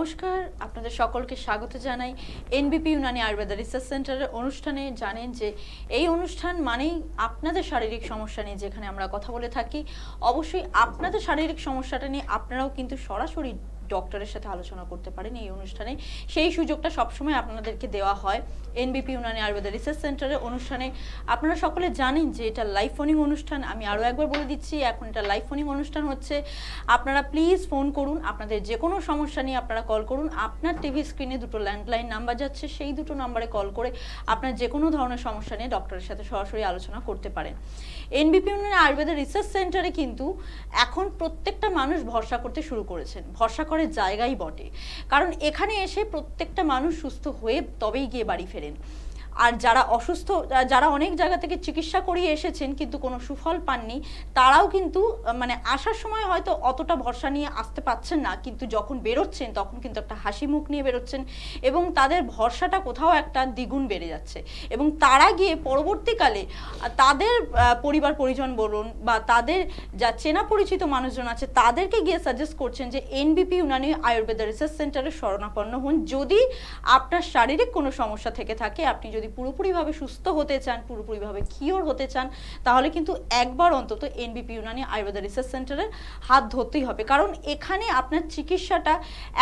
নমস্কার, আপনাদের সকলকে স্বাগত জানাই এনবিপি ইউনানি আয়ুর্বেদা রিসার্চ সেন্টারের অনুষ্ঠানে। জানেন যে এই অনুষ্ঠান মানেই আপনাদের শারীরিক সমস্যা নিয়ে যেখানে আমরা কথা বলে থাকি। অবশ্যই আপনাদের শারীরিক সমস্যাটা নিয়ে আপনারাও কিন্তু সরাসরি ডক্টরের সাথে আলোচনা করতে পারেন এই অনুষ্ঠানে। সেই সুযোগটা সবসময় আপনাদেরকে দেওয়া হয় এনবিপি ইউনানি আয়ুর্বেদা রিসার্চ সেন্টারের অনুষ্ঠানে। আপনারা সকলে জানেন যে এটা লাইভ ফোনিং অনুষ্ঠান। আমি আরও একবার বলে দিচ্ছি, এখন এটা লাইভ ফোনিং অনুষ্ঠান হচ্ছে। আপনারা প্লিজ ফোন করুন, আপনাদের যে কোনো সমস্যা নিয়ে আপনারা কল করুন। আপনার টিভি স্ক্রিনে দুটো ল্যান্ডলাইন নাম্বার যাচ্ছে, সেই দুটো নাম্বারে কল করে আপনার যে কোনো ধরনের সমস্যা নিয়ে ডক্টরের সাথে সরাসরি আলোচনা করতে পারেন। এনবিপি ইউনানি আয়ুর্বেদা রিসার্চ সেন্টারে কিন্তু এখন প্রত্যেকটা মানুষ ভরসা করতে শুরু করেছেন, ভরসা করে জায়গাই বটে। কারণ এখানে এসে প্রত্যেকটা মানুষ সুস্থ হয়ে তবেই গিয়ে বাড়ি ফেরেন। আর যারা অসুস্থ, যারা অনেক জায়গা থেকে চিকিৎসা করিয়ে এসেছেন কিন্তু কোনো সুফল পাননি, তারাও কিন্তু মানে আসার সময় হয়তো অতটা ভরসা নিয়ে আসতে পারছেন না, কিন্তু যখন বেরোচ্ছেন তখন কিন্তু একটা হাসি মুখ নিয়ে বেরোচ্ছেন এবং তাদের ভরসাটা কোথাও একটা দ্বিগুণ বেড়ে যাচ্ছে। এবং তারা গিয়ে পরবর্তীকালে তাদের পরিবার পরিজন বলুন বা তাদের যা চেনা পরিচিত মানুষজন আছে তাদেরকে গিয়ে সাজেস্ট করছেন যে এনবিপি ইউনানি আয়ুর্বেদা রিসার্চ সেন্টারে শরণাপন্ন হন। যদি আপনার শারীরিক কোনো সমস্যা থেকে থাকে, আপনি যদি পুরোপুরিভাবে সুস্থ হতে চান, পুরোপুরিভাবে কিওর হতে চান, তাহলে কিন্তু একবার অন্তত এনবিপি ইউনানি আয়ুর্বেদা রিসার্চ সেন্টারের হাত ধরতেই হবে। কারণ এখানে আপনার চিকিৎসাটা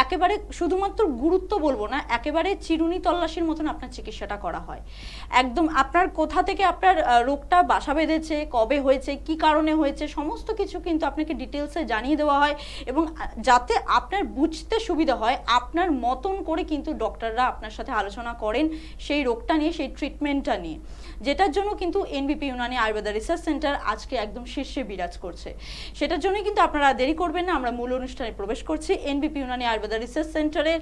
একেবারে শুধুমাত্র গুরুত্ব বলবো না, একেবারে চিরুনি তল্লাশির মতন আপনার চিকিৎসাটা করা হয়। একদম আপনার কোথা থেকে আপনার রোগটা বাসা বেঁধেছে, কবে হয়েছে, কি কারণে হয়েছে, সমস্ত কিছু কিন্তু আপনাকে ডিটেলসে জানিয়ে দেওয়া হয়। এবং যাতে আপনার বুঝতে সুবিধা হয়, আপনার মতন করে কিন্তু ডক্টররা আপনার সাথে আলোচনা করেন সেই রোগটা নিয়ে, সেই ট্রিটমেন্টটা নিয়ে, যেটার জন্য কিন্তু এনবিপি ইউনানি আয়ুর্বেদা রিসার্চ সেন্টার আজকে একদম শীর্ষে বিরাজ করছে। সেটার জন্যই কিন্তু আপনারা দেরি করবেন না, আমরা মূল অনুষ্ঠানে প্রবেশ করছি। এনবিপি ইউনানি আয়ুর্বেদা রিসার্চ সেন্টারের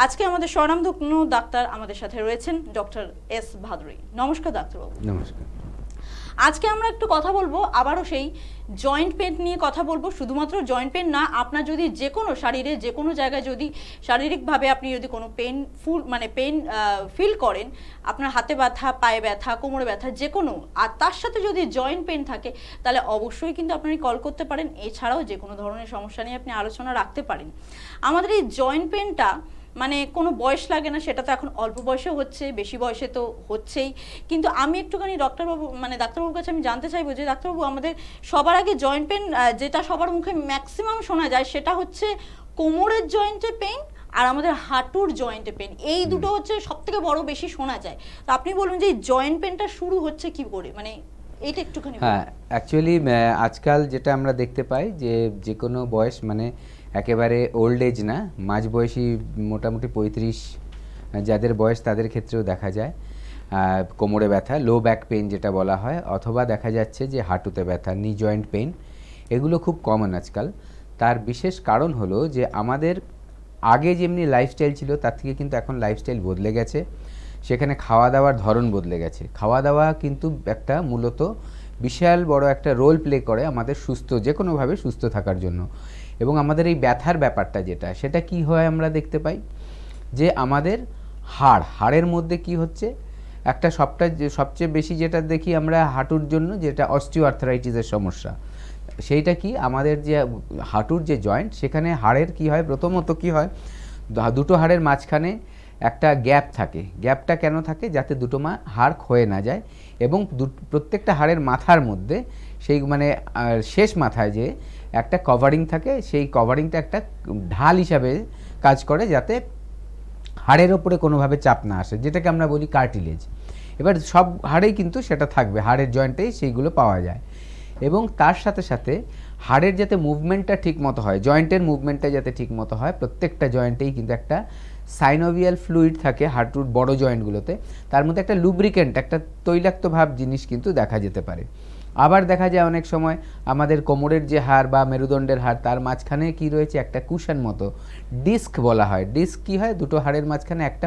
আজকে আমাদের স্বনামধন্য ডাক্তার আমাদের সাথে রয়েছেন ডক্টর এস ভাদুরী। নমস্কার ডাক্তারবাবু। নমস্কার। আজকে আমরা একটু কথা বলবো আবারও সেই জয়েন্ট পেন নিয়ে কথা বলবো। শুধুমাত্র জয়েন্ট পেন না, আপনার যদি যে কোনো শরীরে যে কোনো জায়গায় যদি শারীরিকভাবে আপনি যদি কোনো পেন ফিল করেন, আপনার হাতে ব্যথা, পায়ে ব্যথা, কোমরে ব্যথা, যে কোনো, আর তার সাথে যদি জয়েন্ট পেন থাকে, তাহলে অবশ্যই কিন্তু আপনি কল করতে পারেন। এছাড়াও যে কোনো ধরনের সমস্যা নিয়ে আপনি আলোচনা রাখতে পারেন। আমাদের এই জয়েন্ট পেনটা মানে কোনো বয়স লাগে না, সেটা তো এখন অল্প বয়সে হচ্ছে, বেশি বয়সে তো হচ্ছেই। কিন্তু আমি একটুখানি ডাক্তারবাবুর কাছে আমি জানতে চাইবো যে ডাক্তারবাবু, আমাদের সবার আগে জয়েন্ট পেন যেটা সবার মুখে ম্যাক্সিমাম শোনা যায় সেটা হচ্ছে কোমরের জয়েন্টে পেন আর আমাদের হাঁটুর জয়েন্টে পেন। এই দুটো হচ্ছে সব থেকে বড় বেশি শোনা যায়। তো আপনি বলুন যে এই জয়েন্ট পেনটা শুরু হচ্ছে কি করে, মানে এইটা একটুখানি। হ্যাঁ, অ্যাকচুয়ালি আজকাল যেটা আমরা দেখতে পাই যে কোনো বয়স, মানে একেবারে ওল্ড এজ না, মাঝবয়সী, মোটামুটি 35 যাদের বয়স তাদের ক্ষেত্রেও দেখা যায় কোমরে ব্যথা, লো ব্যাক পেন যেটা বলা হয়, অথবা দেখা যাচ্ছে যে হাঁটুতে ব্যথা, নি জয়েন্ট পেন। এগুলো খুব কমন আজকাল। তার বিশেষ কারণ হলো যে আমাদের আগে যেমনি লাইফস্টাইল ছিল তার থেকে কিন্তু এখন লাইফস্টাইল বদলে গেছে। সেখানে খাওয়া দাওয়ার ধরন বদলে গেছে। খাওয়া দাওয়া কিন্তু একটা মূলত বিশাল বড় একটা রোল প্লে করে আমাদের সুস্থ, যে কোনোভাবে সুস্থ থাকার জন্য। এবং আমাদের এই ব্যথার ব্যাপারটা সেটা কি হয় আমরা দেখতে পাই যে আমাদের হাড়ের মধ্যে কি হচ্ছে, একটা সবচেয়ে বেশি যেটা দেখি আমরা হাঁটুর জন্য, যেটা অস্টিওআর্থ্রাইটিসের সমস্যা, সেইটা কি আমাদের যে হাঁটুর যে জয়েন্ট, সেখানে হাড়ের কি হয়, প্রথমত কি হয়, দুটো হাড়ের মাঝখানে একটা গ্যাপ থাকে। গ্যাপটা কেন থাকে? যাতে দুটো হাড় ক্ষয়ে না যায়। এবং প্রত্যেকটা হাড়ের মাথার মধ্যে সেই মানে শেষ মাথায় যে একটা কভারিং থাকে, সেই কভারিংটা একটা ঢাল হিসাবে কাজ করে, যাতে হাড়ের ওপরে কোনোভাবে চাপ না আসে, যেটাকে আমরা বলি কার্টিলেজ। এবার সব হাড়েই কিন্তু সেটা থাকবে, হাড়ের জয়েন্টেই সেইগুলো পাওয়া যায়। এবং তার সাথে সাথে হাড়ের যাতে মুভমেন্টটা ঠিক মতো হয়, জয়েন্টের মুভমেন্টটা যাতে ঠিক মতো হয়, প্রত্যেকটা জয়েন্টেই কিন্তু একটা সাইনোভিয়াল ফ্লুইড থাকে হাঁটুর বড় জয়েন্টগুলোতে। তার মধ্যে একটা লুব্রিকেন্ট, একটা তৈলাক্ত ভাব জিনিস কিন্তু দেখা যেতে পারে। আবার দেখা যায় অনেক সময় আমাদের কোমরের যে হাড় বা মেরুদণ্ডের হাড়, তার মাঝখানে কি রয়েছে, একটা কুশন মতো, ডিস্ক বলা হয়। ডিস্ক কি হয়, দুটো হাড়ের মাঝখানে একটা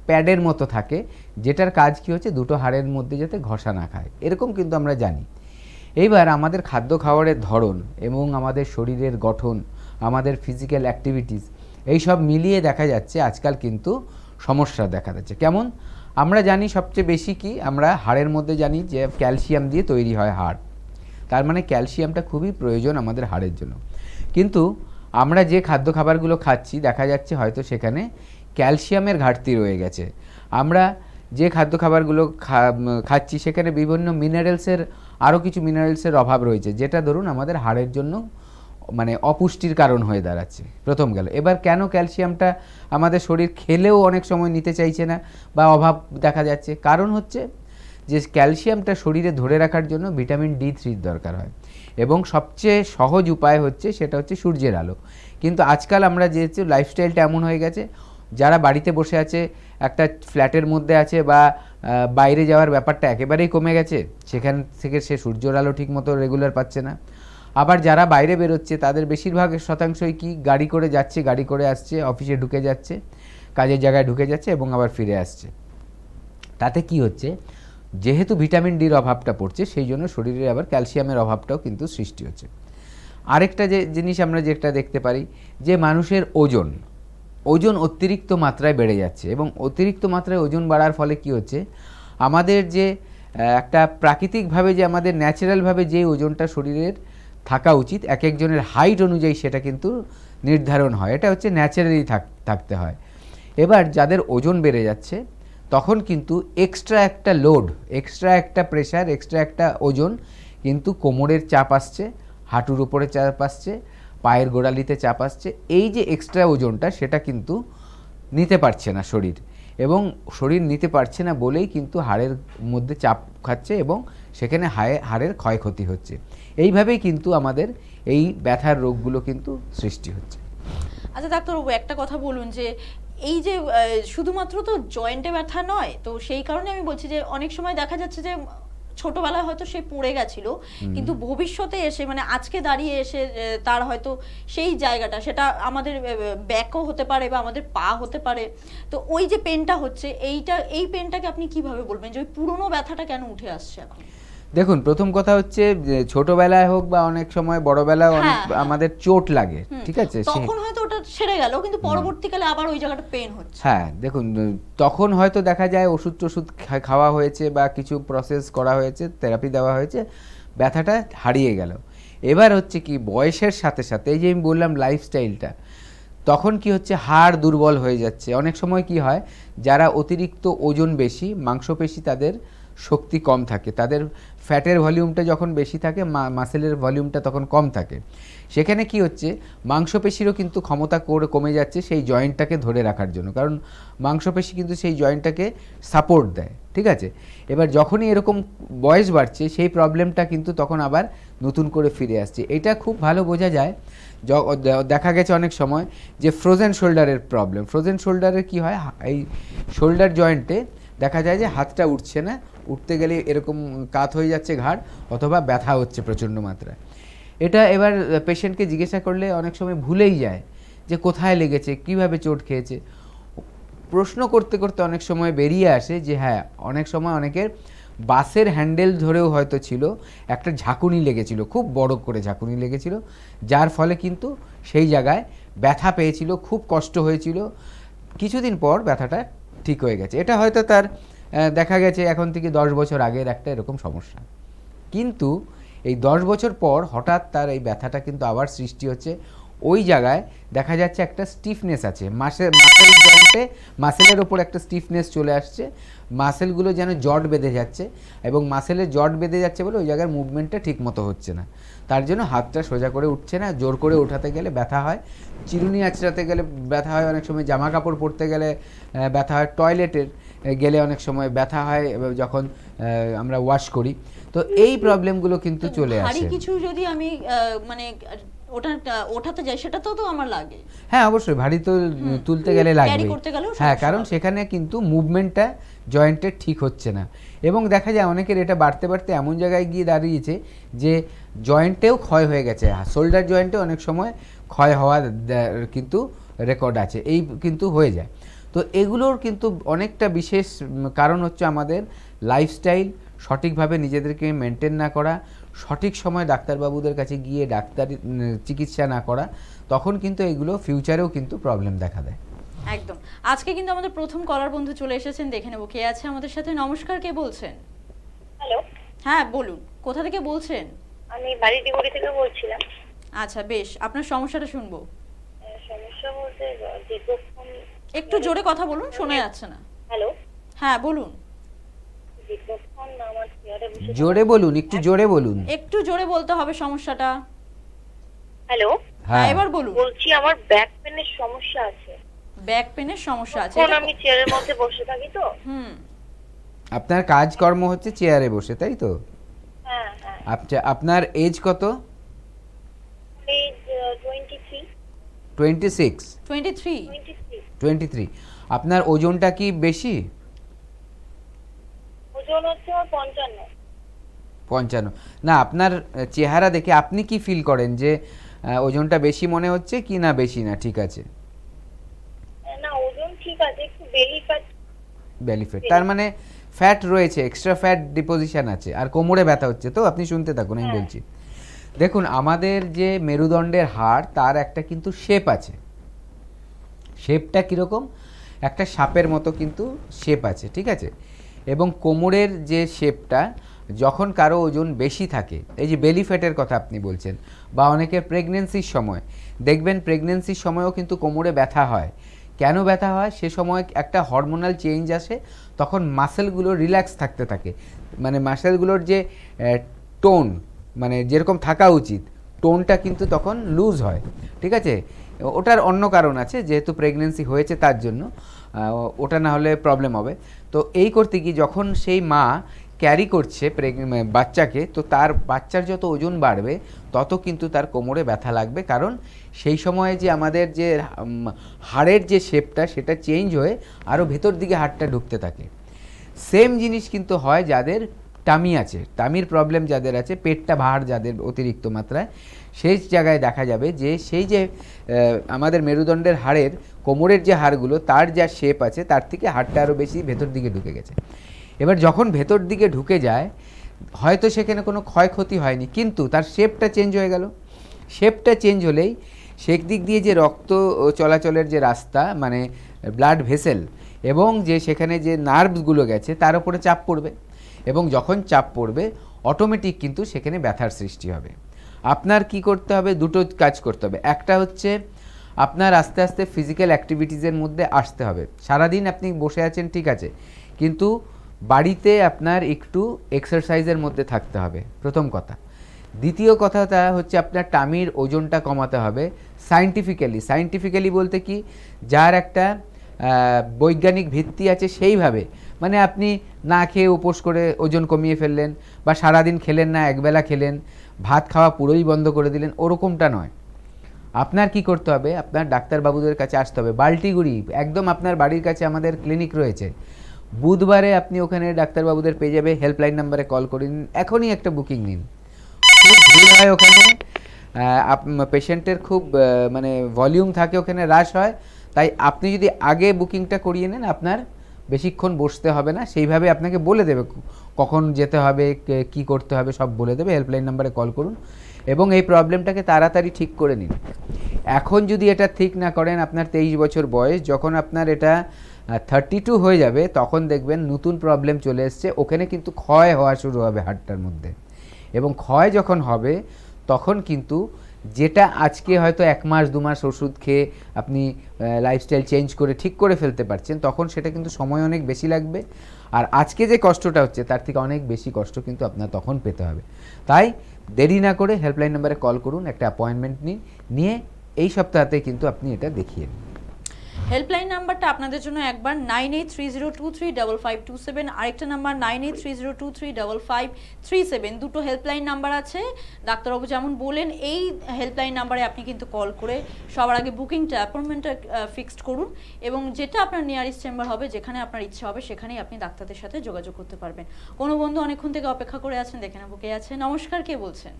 প্যাডের মতো থাকে, যেটার কাজ কি হচ্ছে, দুটো হাড়ের মধ্যে যাতে ঘষা না খায়, এরকম কিন্তু আমরা জানি। এইবার আমাদের খাদ্য খাওয়ারের ধরন এবং আমাদের শরীরের গঠন, আমাদের ফিজিক্যাল অ্যাক্টিভিটিস, এই সব মিলিয়ে দেখা যাচ্ছে আজকাল কিন্তু সমস্যা দেখা যাচ্ছে। কেমন? আমরা জানি সবচেয়ে বেশি কি, আমরা হাড়ের মধ্যে জানি যে ক্যালসিয়াম দিয়ে তৈরি হয় হাড়। তার মানে ক্যালসিয়ামটা খুবই প্রয়োজন আমাদের হাড়ের জন্য। কিন্তু আমরা যে খাদ্য খাবারগুলো খাচ্ছি দেখা যাচ্ছে হয়তো সেখানে ক্যালসিয়ামের ঘাটতি রয়ে গেছে। আমরা যে খাদ্য খাবারগুলো খাচ্ছি সেখানে বিভিন্ন মিনারেলসের, আরও কিছু মিনারেলসের অভাব রয়েছে, যেটা ধরুন আমাদের হাড়ের জন্য মানে অপুষ্টির কারণ হয়ে দাঁড়াচ্ছে। প্রথম গেল। এবার কেন ক্যালসিয়ামটা আমাদের শরীর খেলেও অনেক সময় নিতে চাইছে না বা অভাব দেখা যাচ্ছে, কারণ হচ্ছে যে ক্যালসিয়ামটা শরীরে ধরে রাখার জন্য ভিটামিন D3 দরকার হয়, এবং সবচেয়ে সহজ উপায় হচ্ছে সেটা হচ্ছে সূর্যের আলো। কিন্তু আজকাল আমরা যেহেতু লাইফস্টাইলটা এমন হয়ে গেছে, যারা বাড়িতে বসে আছে, একটা ফ্ল্যাটের মধ্যে আছে বা বাইরে যাওয়ার ব্যাপারটা একেবারেই কমে গেছে, সেখান থেকে সে সূর্যের আলো ঠিক মতো রেগুলার পাচ্ছে না। আবার যারা বাইরে বেরোচ্ছে তাদের বেশিরভাগ শতাংশই কি গাড়ি করে যাচ্ছে, গাড়ি করে আসছে, অফিসে ঢুকে যাচ্ছে, কাজের জায়গায় ঢুকে যাচ্ছে এবং আবার ফিরে আসছে। তাতে কি হচ্ছে, যেহেতু ভিটামিন ডির অভাবটা পড়ছে, সেই জন্য শরীরে আবার ক্যালসিয়ামের অভাবটাও কিন্তু সৃষ্টি হচ্ছে। আরেকটা যে জিনিস আমরা যেটা দেখতে পারি, যে মানুষের ওজন অতিরিক্ত মাত্রায় বেড়ে যাচ্ছে, এবং অতিরিক্ত মাত্রায় ওজন বাড়ার ফলে কি হচ্ছে, আমাদের যে একটা প্রাকৃতিকভাবে যে আমাদের ন্যাচারালভাবে যে ওজনটা শরীরের থাকা উচিত এক একজনের হাইট অনুযায়ী সেটা কিন্তু নির্ধারণ হয়, এটা হচ্ছে ন্যাচারালি থাকতে হয়। এবার যাদের ওজন বেড়ে যাচ্ছে তখন কিন্তু এক্সট্রা একটা লোড, এক্সট্রা একটা প্রেশার, এক্সট্রা একটা ওজন কিন্তু কোমরের চাপ আসছে, হাঁটুর উপরে চাপ আসছে, পায়ের গোড়ালিতে চাপ আসছে। এই যে এক্সট্রা ওজনটা সেটা কিন্তু নিতে পারছে না শরীর, এবং শরীর নিতে পারছে না বলেই কিন্তু হাড়ের মধ্যে চাপ খাচ্ছে এবং সেখানে হাড়ের ক্ষয়ক্ষতি হচ্ছে। এইভাবেই কিন্তু আমাদের এই ব্যথার রোগগুলো কিন্তু সৃষ্টি হচ্ছে। আচ্ছা ডাক্তারবাবু, একটা কথা বলুন, যে এই যে শুধুমাত্র তো জয়েন্টে ব্যথা নয়, তো সেই কারণে আমি বলছি যে অনেক সময় দেখা যাচ্ছে যে ছোটবেলায় হয়তো সে পড়ে গেছিল, কিন্তু ভবিষ্যতে এসে মানে আজকে দাঁড়িয়ে এসে তার হয়তো সেই জায়গাটা, সেটা আমাদের ব্যাকও হতে পারে বা আমাদের পা হতে পারে। তো ওই যে পেনটা হচ্ছে, এই পেনটাকে আপনি কিভাবে বলবেন যে ওই পুরনো ব্যথাটা কেন উঠে আসছে এখন? দেখুন, প্রথম কথা হচ্ছে যে ছোটবেলায় হোক বা অনেক সময় বড়বেলায় অনেক আমাদের চোট লাগে, ঠিক আছে, তখন হয়তো ওটা ছেড়ে গেল, কিন্তু পরবর্তীকালে আবার ওই জায়গাটা পেন হচ্ছে। হ্যাঁ, দেখুন, তখন হয়তো দেখা যায় ওষুধ খাওয়া হয়েছে বা কিছু প্রসেস করা হয়েছে, থেরাপি দেওয়া হয়েছে, ব্যথাটা হারিয়ে গেল। এবার হচ্ছে কি, বয়সের সাথে সাথে এই যে আমি বললাম লাইফস্টাইলটা, তখন কি হচ্ছে, হাড় দুর্বল হয়ে যাচ্ছে। অনেক সময় কি হয়, যারা অতিরিক্ত ওজন বেশি, মাংসপেশি তাদের শক্তি কম থাকে, তাদের ফ্যাটের ভলিউমটা যখন বেশি থাকে, মাসেলের ভলিউমটা তখন কম থাকে, সেখানে কি হচ্ছে, মাংসপেশিরও কিন্তু ক্ষমতা কমে যাচ্ছে সেই জয়েন্টটাকে ধরে রাখার জন্য, কারণ মাংসপেশি কিন্তু সেই জয়েন্টটাকে সাপোর্ট দেয়, ঠিক আছে। এবার যখনই এরকম বয়স বাড়ছে, সেই প্রবলেমটা কিন্তু তখন আবার নতুন করে ফিরে আসছে। এটা খুব ভালো বোঝা যায়, দেখা গেছে অনেক সময় যে ফ্রোজেন শোল্ডারের প্রবলেম। ফ্রোজেন শোল্ডারের কি হয়, এই শোল্ডার জয়েন্টে দেখা যায় যে হাতটা উঠছে না, উঠতে গেলে এরকম কাত হয়ে যাচ্ছে ঘাড়, অথবা ব্যথা হচ্ছে প্রচণ্ড মাত্রায়। এটা এবার পেশেন্টকে জিজ্ঞাসা করলে অনেক সময় ভুলেই যায় যে কোথায় লেগেছে, কিভাবে চোট খেয়েছে। প্রশ্ন করতে করতে অনেক সময় বেরিয়ে আসে যে হ্যাঁ, অনেক সময় অনেকের বাসের হ্যান্ডেল ধরেও হয়তো ছিল একটা ঝাঁকুনি লেগেছিল, খুব বড় করে ঝাঁকুনি লেগেছিল, যার ফলে কিন্তু সেই জায়গায় ব্যথা পেয়েছিল, খুব কষ্ট হয়েছিল। কিছুদিন পর ব্যথাটা ঠিক হয়ে গেছে। এটা হয়তো তার দেখা গেছে এখন থেকে 10 বছর আগের একটা এরকম সমস্যা, কিন্তু এই 10 বছর পর হঠাৎ তার এই ব্যথাটা কিন্তু আবার সৃষ্টি হচ্ছে। ওই জায়গায় দেখা যাচ্ছে একটা স্টিফনেস আছে, মাসেল জয়েন্টে মাসেলের ওপর একটা স্টিফনেস চলে আসছে, মাসেলগুলো যেন জট বেঁধে যাচ্ছে, এবং মাসেলের জট বেঁধে যাচ্ছে বলে ওই জায়গার মুভমেন্টটা ঠিক মতো হচ্ছে না, তার জন্য হাতটা সোজা করে উঠছে না, জোর করে ওঠাতে গেলে ব্যথা হয়, চিরুনি আঁচড়াতে গেলে ব্যথা হয়, অনেক সময় জামা কাপড় পরতে গেলে ব্যথা হয়, টয়লেটের গেলে অনেক সময় ব্যথা হয় যখন আমরা ওয়াশ করি। তো এই প্রবলেমগুলো কিন্তু চলে আসে। ভারী কিছু যদি আমি মানে ওঠাতে যাই, সেটা তো আমার লাগে। হ্যাঁ, অবশ্যই ভারী তো তুলতে গেলে লাগবে। হ্যাঁ, কারণ সেখানে কিন্তু মুভমেন্টটা জয়েন্টের ঠিক হচ্ছে না, এবং দেখা যায় অনেকের এটা বাড়তে বাড়তে এমন জায়গায় গিয়ে দাঁড়িয়েছে যে জয়েন্টেও ক্ষয় হয়ে গেছে। শোল্ডার জয়েন্টে অনেক সময় ক্ষয় হওয়ার কিন্তু রেকর্ড আছে, এই কিন্তু হয়ে যায়। তো এগুলোর কিন্তু অনেকটা বিশেষ কারণ হচ্ছে আমাদের লাইফস্টাইল, সঠিকভাবে নিজেদেরকে মেনটেন না করা, সঠিক সময় ডাক্তারবাবুদের কাছে গিয়ে ডাক্তারি চিকিৎসা না করা, তখন কিন্তু এগুলো ফিউচারেও কিন্তু প্রবলেম দেখা দেয়। একদম। আজকে কিন্তু আমাদের প্রথম কলার বন্ধু চলে এসেছেন, দেখে নেব কে আছে আমাদের সাথে। নমস্কার, কে বলছেন? হ্যালো। হ্যাঁ বলুন, কোথা থেকে বলছেন? আমি বাড়িডিগড়ি থেকে বলছিলাম। আচ্ছা বেশ, আপনার সমস্যাটা শুনবো। সমস্যা বলতে দীর্ঘক্ষণ। একটু জোরে কথা বলুন, শোনা যাচ্ছে না। হ্যালো, হ্যাঁ বলুন। দীর্ঘক্ষণ আমার চেয়ারে বসে জোরে বলুন, একটু জোরে বলুন। একটু জোরে বলতে হবে সমস্যাটা। হ্যালো, হ্যাঁ এবার বলুন। বলছি আমার ব্যাক পেনের সমস্যা আছে। ব্যাক পেনের সমস্যা আছে? এখন আমি চেয়ারের মধ্যে বসে থাকি তো। আপনার কাজকর্ম হচ্ছে চেয়ারে বসে, তাই তো? হ্যাঁ হ্যাঁ। আচ্ছা, আপনার এজ কত? এজ 23। 26? 23। 23। আপনার ওজনটা কি বেশি? ওজন হচ্ছে আমার 55। 55? না, আপনার চেহারা দেখে আপনি কি ফিল করেন যে ওজনটা বেশি মনে হচ্ছে কি না বেশি না ঠিক আছে? না, ওজন ঠিক আছে, একটু বেলি ফ্যাট। বেলি ফ্যাট, তার মানে ফ্যাট রয়েছে, এক্সট্রা ফ্যাট ডিপোজিশন আছে, আর কোমরে ব্যথা হচ্ছে। তো আপনি শুনতে থাকুন, আমি বলছি। দেখুন, আমাদের যে মেরুদণ্ডের হাড়, তার একটা কিন্তু শেপ আছে। শেপটা কীরকম? একটা সাপের মতো কিন্তু শেপ আছে, ঠিক আছে? এবং কোমরের যে শেপটা, যখন কারো ওজন বেশি থাকে, এই যে বেলি ফ্যাটের কথা আপনি বলছেন, বা অনেকের প্রেগনেন্সির সময় দেখবেন, প্রেগনেন্সির সময়ও কিন্তু কোমরে ব্যথা হয়। কেন ব্যথা হয়? সে সময় একটা হরমোনাল চেঞ্জ আসে, তখন মাসেলগুলো রিল্যাক্স থাকতে থাকে, মানে মাসেলগুলোর যে টোন, মানে যেরকম থাকা উচিত, টোনটা কিন্তু তখন লুজ হয়, ঠিক আছে? ওটার অন্য কারণ আছে, যেহেতু প্রেগনেন্সি হয়েছে তার জন্য, ওটা না হলে প্রবলেম হবে। তো এই করতে গিয়ে যখন সেই মা ক্যারি করছে বাচ্চাকে, তো তার বাচ্চার যত ওজন বাড়বে তত কিন্তু তার কোমরে ব্যথা লাগবে, কারণ সেই সময়ে যে আমাদের যে হাড়ের যে শেপটা, সেটা চেঞ্জ হয়ে আরও ভেতর দিকে হাড়টা ঢুকতে থাকে। সেম জিনিস কিন্তু হয় যাদের টামি আছে, টামির প্রবলেম যাদের আছে, পেটটা ভার যাদের অতিরিক্ত মাত্রায়, সেই জায়গায় দেখা যাবে যে সেই যে আমাদের মেরুদণ্ডের হাড়ের কোমরের যে হাড়গুলো, তার যা শেপ আছে তার থেকে হাড়টা আরও বেশি ভেতর দিকে ঢুকে গেছে। এবার যখন ভেতর দিকে ঢুকে যায়, হয়তো সেখানে কোনো ক্ষয়ক্ষতি হয়নি, কিন্তু তার শেপটা চেঞ্জ হয়ে গেল। শেপটা চেঞ্জ হলেই সেক দিক দিয়ে যে রক্ত চলাচলের যে রাস্তা, মানে ব্লাড ভেসেল, এবং যে সেখানে যে নার্ভসগুলো গেছে তার উপরে চাপ পড়বে, এবং যখন চাপ পড়বে অটোমেটিক কিন্তু সেখানে ব্যথার সৃষ্টি হবে। আপনার কি করতে হবে? দুটো কাজ করতে হবে। একটা হচ্ছে আপনার আস্তে আস্তে ফিজিক্যাল অ্যাক্টিভিটিসের মধ্যে আসতে হবে। সারাদিন আপনি বসে আছেন, ঠিক আছে, কিন্তু বাড়িতে আপনার একটু এক্সারসাইজের মধ্যে থাকতে হবে, প্রথম কথা। দ্বিতীয় কথাটা হচ্ছে আপনার টামির ওজনটা কমাতে হবে সায়েন্টিফিক্যালি বলতে কি, যার একটা বৈজ্ঞানিক ভিত্তি আছে সেইভাবে, মানে আপনি না খেয়ে উপোস করে ওজন কমিয়ে ফেললেন, বা সারাদিন খেলেন না, একবেলা খেলেন, ভাত খাওয়া পুরোই বন্ধ করে দিলেন, ওরকমটা নয়। আপনার কি করতে হবে? আপনার ডাক্তারবাবুদের কাছে আসতে হবে। বাল্টিগুড়ি একদম আপনার বাড়ির কাছে আমাদের ক্লিনিক রয়েছে। বুধবারে আপনি ওখানে ডাক্তারবাবুদের পেয়ে যাবে, হেল্পলাইন নাম্বারে কল করে নিন, এখনই একটা বুকিং নিন। খুব ভিড় হয় ওখানে, পেশেন্টের খুব মানে ভলিউম থাকে ওখানে, রাশ হয়, তাই আপনি যদি আগে বুকিংটা করিয়ে নেন, আপনার বেশিক্ষণ বসতে হবে না। সেইভাবে আপনাকে বলে দেবে কখন যেতে হবে, কি করতে হবে, সব বলে দেবে। হেল্পলাইন নাম্বারে কল করুন এবং এই প্রবলেমটাকে তাড়াতাড়ি ঠিক করে নিন। এখন যদি এটা ঠিক না করেন, আপনার 23 বছর বয়স, যখন আপনার এটা 32 হয়ে যাবে, তখন দেখবেন নতুন প্রবলেম চলে এসছে, ওখানে কিন্তু ক্ষয় হওয়া শুরু হবে হাড়টার মধ্যে। এবং ক্ষয় যখন হবে, তখন কিন্তু যেটা আজকে হয়তো 1 মাস 2 মাস ওষুধ খেয়ে আপনি লাইফস্টাইল চেঞ্জ করে ঠিক করে ফেলতে পারছেন, তখন সেটা কিন্তু সময় অনেক বেশি লাগবে। আর আজকে যে কষ্টটা হচ্ছে তার থেকে অনেক বেশি কষ্ট কিন্তু আপনার তখন পেতে হবে। তাই দেরি না করে হেল্পলাইন নাম্বারে কল করুন, একটা অ্যাপয়েন্টমেন্ট নিয়ে এই সপ্তাহতে কিন্তু আপনি এটা দেখিয়ে নিন। হেল্পলাইন নাম্বারটা আপনাদের জন্য একবার 9830235527, আরেকটা নাম্বার 9830235537। দুটো হেল্পলাইন নাম্বার আছে। ডাক্তারবাবু যেমন বলেন, এই হেল্পলাইন নাম্বারে আপনি কিন্তু কল করে সবার আগে বুকিংটা, অ্যাপয়েন্টমেন্টটা ফিক্সড করুন, এবং যেটা আপনার নিয়ারেস্ট চেম্বার হবে, যেখানে আপনার ইচ্ছা হবে, সেখানেই আপনি ডাক্তারদের সাথে যোগাযোগ করতে পারবেন। কোনো বন্ধু অনেকক্ষণ থেকে অপেক্ষা করে আছেন, দেখে না বুকে আছে। নমস্কার, কে বলছেন?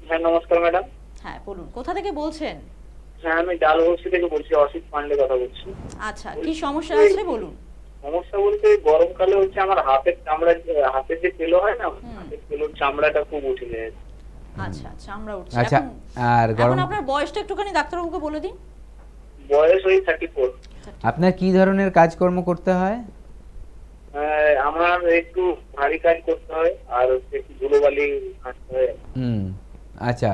হ্যাঁ নমস্কার ম্যাডাম। হ্যাঁ বলুন, কোথা থেকে বলছেন? হ্যাঁ আমি ডালহৌসি থেকে বলছি, অসিত পান্ডে কথা বলছি। আচ্ছা, কি সমস্যা আছে বলুন। সমস্যা বলতে গরমকালে হচ্ছে আমার হাতের চামড়া, হাতের যে তেলো হয় না, হাতের তেলোর চামড়াটা খুব উঠে যায়। আচ্ছা আচ্ছা, আমরা উঠছি। আচ্ছা, আর এখন আপনার বয়সটা একটুখানি ডাক্তারবাবুকে বলে দিন। বয়স ওই 34। আপনার কি ধরনের কাজকর্ম করতে হয়? আমার একটু ভারী কাজ করতে হয়, আর একটু ধুলোবালি ঘাঁটতে হয়। আচ্ছা,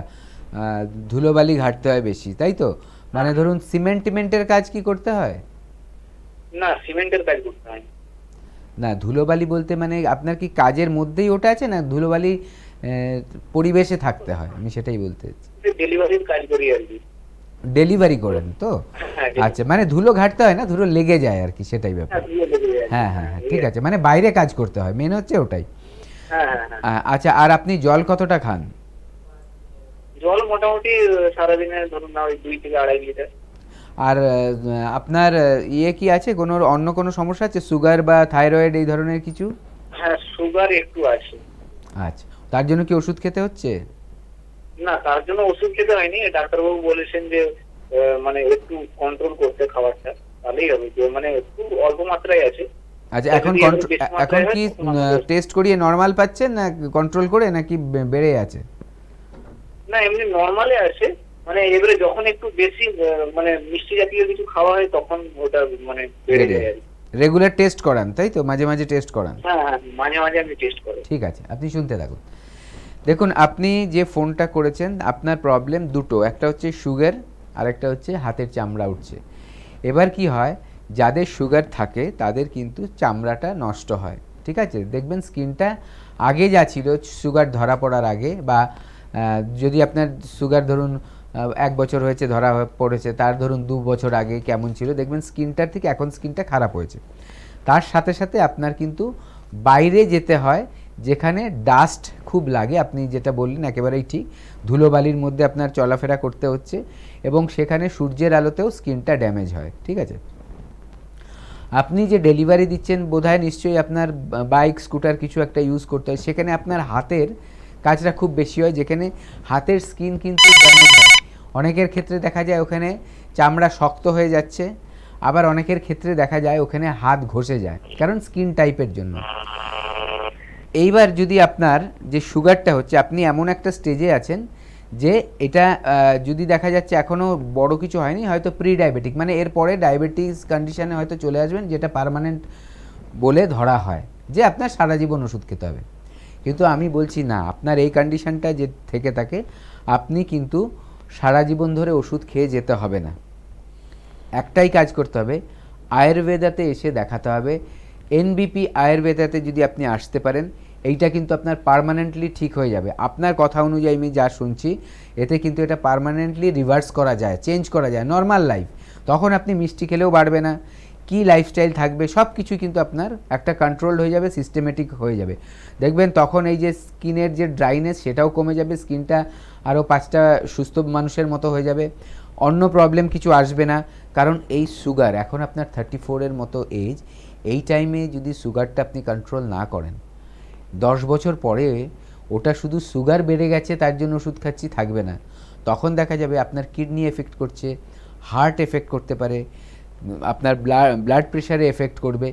ধুলোবালি ঘাটতে হয় বেশি, তাই তো? মানে ধরুন সিমেন্টের কাজ কি করতে হয়? না, সিমেন্টের কাজ করতে হয়। না, ধুলোবালি বলতে মানে আপনার কি কাজের মধ্যেই ওটা আছে, না ধুলোবালি পরিবেশে থাকতে হয়? আমি সেটাই বলতে চাইছি। ডেলিভারির কাজ করি আর কি। ডেলিভারি করেন তো? হ্যাঁ, আচ্ছা, মানে ধুলো ঘাটতে হয় না, ধুলো লেগে যায় আর কি, সেটাই ব্যাপার। হ্যাঁ হ্যাঁ হ্যাঁ, ঠিক আছে, মানে বাইরে কাজ করতে হয়, মেন হচ্ছে ওটাই। হ্যাঁ হ্যাঁ হ্যাঁ। আচ্ছা, আর আপনি জল কতটা খান? জল মোটামুটি সারাদিনে ধরুন না ওই 2 থেকে 2.5 লিটার। আর আপনার ইয়ে কি আছে, কোনো অন্য কোনো সমস্যা আছে, সুগার বা থাইরয়েড এই ধরনের কিছু? হ্যাঁ, সুগার একটু আছে। আচ্ছা, তার জন্য কি ওষুধ খেতে হচ্ছে? না, তার জন্য ওষুধ খেতে হয়নি, ডাক্তারবাবু বলেছেন যে মানে একটু কন্ট্রোল করতে খাবারটা, তাহলেই হবে। যে মানে একটু অল্প মাত্রায় আছে। আচ্ছা, এখন কি টেস্ট করিয়ে নরমাল পাচ্ছেন, না কন্ট্রোল করে, নাকি বেড়ে আছে? না, এমনি নরমালে আছে, মানে এবারে যখন একটু বেশি মানে মিষ্টি জাতীয় কিছু খাওয়া হয় তখন ওটা মানে বেড়ে যায় আর কি। রেগুলার টেস্ট করান তাই তো? মাঝে মাঝে টেস্ট করান? হ্যাঁ হ্যাঁ, মাঝে মাঝে আমি টেস্ট করি। ঠিক আছে, আপনি শুনতে থাকুন। দেখুন, আপনি যে ফোনটা করেছেন, আপনার প্রবলেম দুটো, একটা হচ্ছে সুগার আর একটা হচ্ছে হাতের চামড়া উঠছে। এবার কি হয়, যাদের সুগার থাকে তাদের কিন্তু চামড়াটা নষ্ট হয়, ঠিক আছে? দেখবেন স্কিনটা আগে যা ছিল সুগার ধরা পড়ার আগে, বা যদি আপনার সুগার ধরুন 1 বছর হয়েছে ধরা পড়েছে, তার ধরুন 2 বছর আগে কেমন ছিল, দেখবেন স্কিনটার থেকে এখন স্কিনটা খারাপ হয়েছে। তার সাথে সাথে আপনার কিন্তু বাইরে যেতে হয় যেখানে ডাস্ট খুব লাগে, আপনি যেটা বললেন একেবারেই ঠিক, ধুলোবালির মধ্যে আপনার চলাফেরা করতে হচ্ছে, এবং সেখানে সূর্যের আলোতেও স্কিনটা ড্যামেজ হয়, ঠিক আছে? আপনি যে ডেলিভারি দিচ্ছেন বোধহয় নিশ্চয়ই আপনার বাইক স্কুটার কিছু একটা ইউজ করতে হয়, সেখানে আপনার হাতের কাজটা খুব বেশি হয়, যেখানে হাতের স্কিন কিন্তু ড্যামেজ হয়। অনেকের ক্ষেত্রে দেখা যায় ওখানে চামড়া শক্ত হয়ে যাচ্ছে, আবার অনেকের ক্ষেত্রে দেখা যায় ওখানে হাত ঘষে যায়, কারণ স্কিন টাইপের জন্য। এইবার যদি আপনার যে সুগারটা হচ্ছে, আপনি এমন একটা স্টেজে আছেন যে এটা যদি দেখা যাচ্ছে এখনও বড় কিছু হয়নি, হয়তো প্রি ডায়াবেটিক, মানে এরপরে ডায়াবেটিস কন্ডিশনে হয়তো চলে আসবেন, যেটা পার্মানেন্ট বলে ধরা হয়, যে আপনার সারা জীবন ওষুধ খেতে হবে। কিন্তু আমি বলছি না, আপনার এই কন্ডিশনটা যে থেকে থাকে, আপনি কিন্তু সারা জীবন ধরে ওষুধ খেয়ে যেতে হবে না। একটাই কাজ করতে হবে, আয়ুর্বেদাতে এসে দেখাতে হবে। এনবিপি আয়ুর্বেদাতে যদি আপনি আসতে পারেন, এইটা কিন্তু আপনার পার্মানেন্টলি ঠিক হয়ে যাবে। আপনার কথা অনুযায়ী আমি যা শুনছি, এতে কিন্তু এটা পার্মানেন্টলি রিভার্স করা যায়, চেঞ্জ করা যায়, নর্মাল লাইফ। তখন আপনি মিষ্টি খেলেও বাড়বে না, কি লাইফস্টাইল থাকবে সব কিছু কিন্তু আপনার একটা কন্ট্রোলড হয়ে যাবে, সিস্টেমেটিক হয়ে যাবে। দেখবেন তখন এই যে স্কিনের যে ড্রাইনেস সেটাও কমে যাবে, স্কিনটা আরও 5টা সুস্থ মানুষের মতো হয়ে যাবে, অন্য প্রবলেম কিছু আসবে না। কারণ এই সুগার, এখন আপনার 34-এর মতো এজ, এই টাইমে যদি সুগারটা আপনি কন্ট্রোল না করেন, 10 বছর পরে ওটা শুধু সুগার বেড়ে গেছে তার জন্য ওষুধ খাচ্ছি থাকবে না, তখন দেখা যাবে আপনার কিডনি এফেক্ট করছে, হার্ট এফেক্ট করতে পারে, আপনার ব্লাড প্রেশারে এফেক্ট করবে,